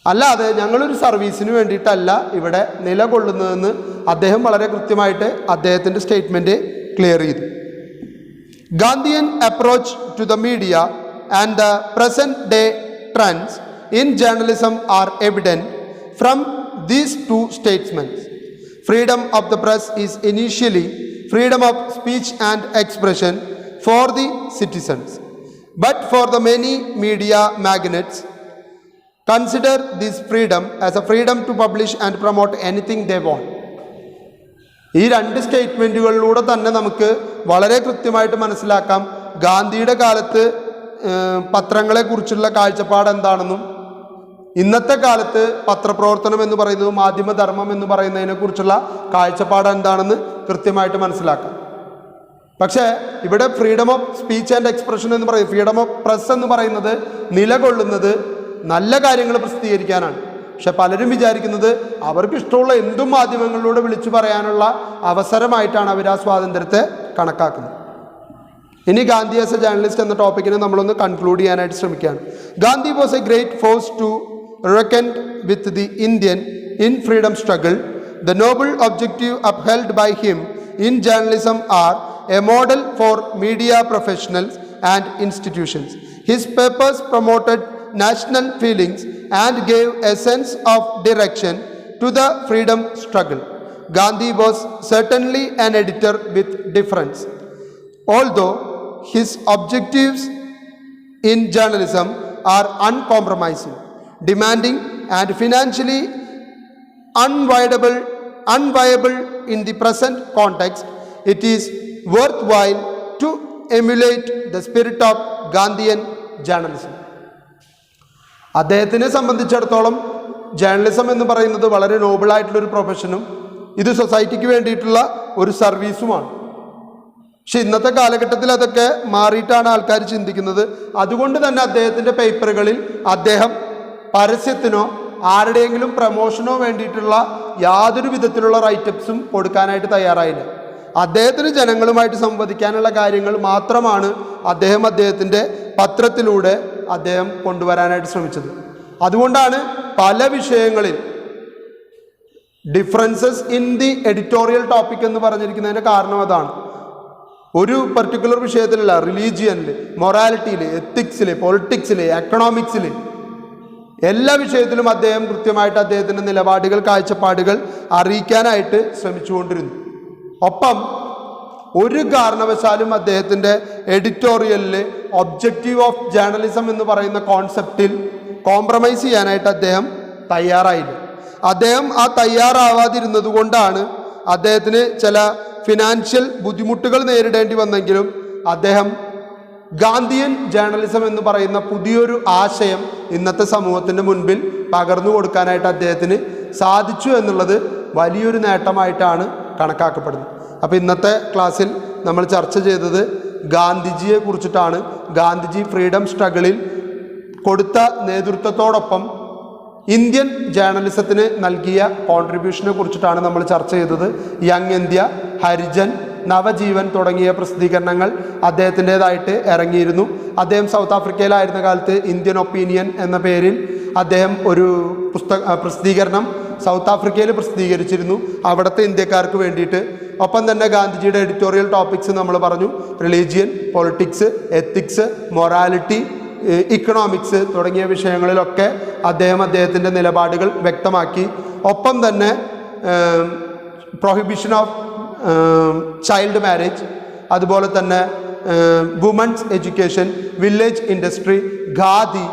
അല്ലാതെ ഞങ്ങളൊരു സർവീസിന് വേണ്ടിയിട്ടല്ല ഇവിടെ നിലകൊള്ളുന്നതെന്ന് അദ്ദേഹം വളരെ കൃത്യമായിട്ട് അദ്ദേഹത്തിൻ്റെ സ്റ്റേറ്റ്മെൻറ്റ് ക്ലിയർ ചെയ്തു. Gandhian approach to the media and the present day trends in journalism are evident from these two statements. Freedom of the press is initially freedom of speech and expression for the citizens, but for the many media magnates consider this freedom as a freedom to publish and promote anything they want. ഈ രണ്ട് സ്റ്റേറ്റ്മെൻറ്റുകളിലൂടെ തന്നെ നമുക്ക് വളരെ കൃത്യമായിട്ട് മനസ്സിലാക്കാം ഗാന്ധിയുടെ കാലത്ത് പത്രങ്ങളെക്കുറിച്ചുള്ള കാഴ്ചപ്പാട് എന്താണെന്നും ഇന്നത്തെ കാലത്ത് പത്രപ്രവർത്തനം എന്ന് പറയുന്നത് മാധ്യമധർമ്മം എന്ന് പറയുന്നതിനെക്കുറിച്ചുള്ള കാഴ്ചപ്പാട് എന്താണെന്ന് കൃത്യമായിട്ട് മനസ്സിലാക്കാം. പക്ഷേ ഇവിടെ freedom of speech and expression എന്ന് പറയുന്നത്, ഫ്രീഡം ഓഫ് പ്രസ് എന്ന് പറയുന്നത് നിലകൊള്ളുന്നത് നല്ല കാര്യങ്ങൾ പ്രസിദ്ധീകരിക്കാനാണ്. പക്ഷെ പലരും വിചാരിക്കുന്നത് അവർക്ക് ഇഷ്ടമുള്ള എന്തും മാധ്യമങ്ങളിലൂടെ വിളിച്ചു പറയാനുള്ള അവസരമായിട്ടാണ് അവർ ആ സ്വാതന്ത്ര്യത്തെ കണക്കാക്കുന്നത്. ഇനി ഗാന്ധി ആസ് എ ജേർണലിസ്റ്റ് എന്ന ടോപ്പിക്കിനെ നമ്മളൊന്ന് കൺക്ലൂഡ് ചെയ്യാനായിട്ട് ശ്രമിക്കുകയാണ്. Gandhi was a great force to reckoned with the Indian in freedom struggle. The noble objective upheld by him in journalism are a model for media professionals and institutions. His papers promoted national feelings and gave a sense of direction to the freedom struggle. Gandhi was certainly an editor with difference. Although his objectives in journalism are uncompromising, demanding and financially unviable in the present context, it is worthwhile to emulate the spirit of Gandhian journalism. അദ്ദേഹത്തിനെ സംബന്ധിച്ചിടത്തോളം ജേർണലിസം എന്ന് പറയുന്നത് വളരെ നോബിളായിട്ടുള്ളൊരു പ്രൊഫഷനും ഇത് സൊസൈറ്റിക്ക് വേണ്ടിയിട്ടുള്ള ഒരു സർവീസുമാണ്. പക്ഷെ ഇന്നത്തെ കാലഘട്ടത്തിൽ അതൊക്കെ മാറിയിട്ടാണ് ആൾക്കാർ ചിന്തിക്കുന്നത്. അതുകൊണ്ട് തന്നെ അദ്ദേഹത്തിൻ്റെ പേപ്പറുകളിൽ അദ്ദേഹം പരസ്യത്തിനോ ആരുടെയെങ്കിലും പ്രമോഷനോ വേണ്ടിയിട്ടുള്ള യാതൊരു വിധത്തിലുള്ള റൈറ്റപ്സും കൊടുക്കാനായിട്ട് തയ്യാറായില്ല. അദ്ദേഹത്തിന് ജനങ്ങളുമായിട്ട് സംവദിക്കാനുള്ള കാര്യങ്ങൾ മാത്രമാണ് അദ്ദേഹത്തിൻ്റെ പത്രത്തിലൂടെ അദ്ദേഹം കൊണ്ടുവരാനായിട്ട് ശ്രമിച്ചത്. അതുകൊണ്ടാണ് പല വിഷയങ്ങളിൽ differences in the editorial topic എന്ന് പറഞ്ഞിരിക്കുന്നതിൻ്റെ കാരണം അതാണ്. ഒരു പർട്ടിക്കുലർ വിഷയത്തിലല്ല, റിലീജിയനിൽ, മൊറാലിറ്റിയിൽ, എത്തിക്സിൽ, പൊളിറ്റിക്സിൽ, എക്കണോമിക്സിൽ, എല്ലാ വിഷയത്തിലും അദ്ദേഹം കൃത്യമായിട്ട് അദ്ദേഹത്തിൻ്റെ നിലപാടുകൾ, കാഴ്ചപ്പാടുകൾ അറിയിക്കാനായിട്ട് ശ്രമിച്ചുകൊണ്ടിരുന്നു. ഒപ്പം ഒരു കാരണവശാലും അദ്ദേഹത്തിൻ്റെ എഡിറ്റോറിയലിൽ ഒബ്ജക്റ്റീവ് ഓഫ് ജേർണലിസം എന്ന് പറയുന്ന കോൺസെപ്റ്റിൽ കോംപ്രമൈസ് ചെയ്യാനായിട്ട് അദ്ദേഹം തയ്യാറായില്ല. അദ്ദേഹം ആ തയ്യാറാവാതിരുന്നത് കൊണ്ടാണ് അദ്ദേഹത്തിന് ചില ഫിനാൻഷ്യൽ ബുദ്ധിമുട്ടുകൾ നേരിടേണ്ടി വന്നെങ്കിലും അദ്ദേഹം ഗാന്ധിയൻ ജേർണലിസം എന്ന് പറയുന്ന പുതിയൊരു ആശയം ഇന്നത്തെ സമൂഹത്തിൻ്റെ മുൻപിൽ പകർന്നു കൊടുക്കാനായിട്ട് അദ്ദേഹത്തിന് സാധിച്ചു എന്നുള്ളത് വലിയൊരു നേട്ടമായിട്ടാണ് കണക്കാക്കപ്പെടുന്നത്. അപ്പോൾ ഇന്നത്തെ ക്ലാസ്സിൽ നമ്മൾ ചർച്ച ചെയ്തത് ഗാന്ധിജിയെ കുറിച്ചിട്ടാണ്. ഗാന്ധിജി ഫ്രീഡം സ്ട്രഗിളിൽ കൊടുത്ത നേതൃത്വത്തോടൊപ്പം ഇന്ത്യൻ ജേർണലിസത്തിന് നൽകിയ കോൺട്രിബ്യൂഷനെ കുറിച്ചിട്ടാണ് നമ്മൾ ചർച്ച ചെയ്തത്. യങ് ഇന്ത്യ, ഹരിജൻ, നവജീവൻ തുടങ്ങിയ പ്രസിദ്ധീകരണങ്ങൾ അദ്ദേഹത്തിൻ്റേതായിട്ട് ഇറങ്ങിയിരുന്നു. അദ്ദേഹം സൗത്ത് ആഫ്രിക്കയിലായിരുന്ന കാലത്ത് ഇന്ത്യൻ ഒപ്പീനിയൻ എന്ന പേരിൽ അദ്ദേഹം ഒരു പ്രസിദ്ധീകരണം സൗത്ത് ആഫ്രിക്കയിൽ പ്രസിദ്ധീകരിച്ചിരുന്നു, അവിടുത്തെ ഇന്ത്യക്കാർക്ക് വേണ്ടിയിട്ട്. ഒപ്പം തന്നെ ഗാന്ധിജിയുടെ എഡിറ്റോറിയൽ ടോപ്പിക്സ് നമ്മൾ പറഞ്ഞു, religion, politics, ethics, morality, economics തുടങ്ങിയ വിഷയങ്ങളിലൊക്കെ അദ്ദേഹത്തിൻ്റെ നിലപാടുകൾ വ്യക്തമാക്കി. ഒപ്പം തന്നെ പ്രൊഹിബിഷൻ ഓഫ് ചൈൽഡ് മാരേജ്, അതുപോലെ തന്നെ woman's education, village industry, khadi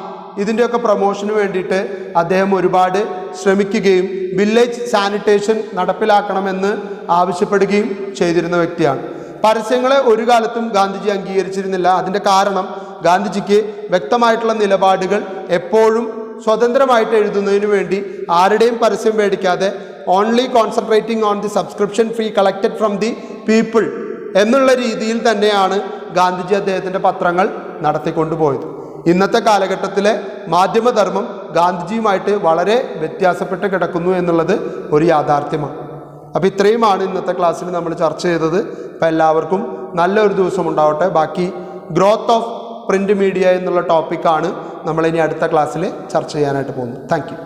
ഇതിൻ്റെയൊക്കെ പ്രൊമോഷന് വേണ്ടിയിട്ട് അദ്ദേഹം ഒരുപാട് ശ്രമിക്കുകയും വില്ലേജ് സാനിറ്റേഷൻ നടപ്പിലാക്കണമെന്ന് ആവശ്യപ്പെടുകയും ചെയ്തിരുന്ന വ്യക്തിയാണ്. പരസ്യങ്ങളെ ഒരു കാലത്തും ഗാന്ധിജി അംഗീകരിച്ചിരുന്നില്ല. അതിൻ്റെ കാരണം ഗാന്ധിജിക്ക് വ്യക്തമായിട്ടുള്ള നിലപാടുകൾ എപ്പോഴും സ്വതന്ത്രമായിട്ട് എഴുതുന്നതിന് വേണ്ടി ആരുടെയും പരസ്യം മേടിക്കാതെ only concentrating on the subscription fee collected from the people എന്നുള്ള രീതിയിൽ തന്നെയാണ് ഗാന്ധിജി അദ്ദേഹത്തിൻ്റെ പത്രങ്ങൾ നടത്തിക്കൊണ്ടുപോയത്. ഇന്നത്തെ കാലഘട്ടത്തിലെ മാധ്യമധർമ്മം ഗാന്ധിജിയുമായിട്ട് വളരെ വ്യത്യാസപ്പെട്ട് കിടക്കുന്നു എന്നുള്ളത് ഒരു യാഥാർത്ഥ്യമാണ്. അപ്പോൾ ഇത്രയുമാണ് ഇന്നത്തെ ക്ലാസ്സിൽ നമ്മൾ ചർച്ച ചെയ്തത്. അപ്പോൾ എല്ലാവർക്കും നല്ലൊരു ദിവസം ഉണ്ടാവട്ടെ. ബാക്കി ഗ്രോത്ത് ഓഫ് പ്രിൻ്റ് മീഡിയ എന്നുള്ള ടോപ്പിക്കാണ് നമ്മളിനി അടുത്ത ക്ലാസ്സിൽ ചർച്ച ചെയ്യാനായിട്ട് പോകുന്നത്. Thank you.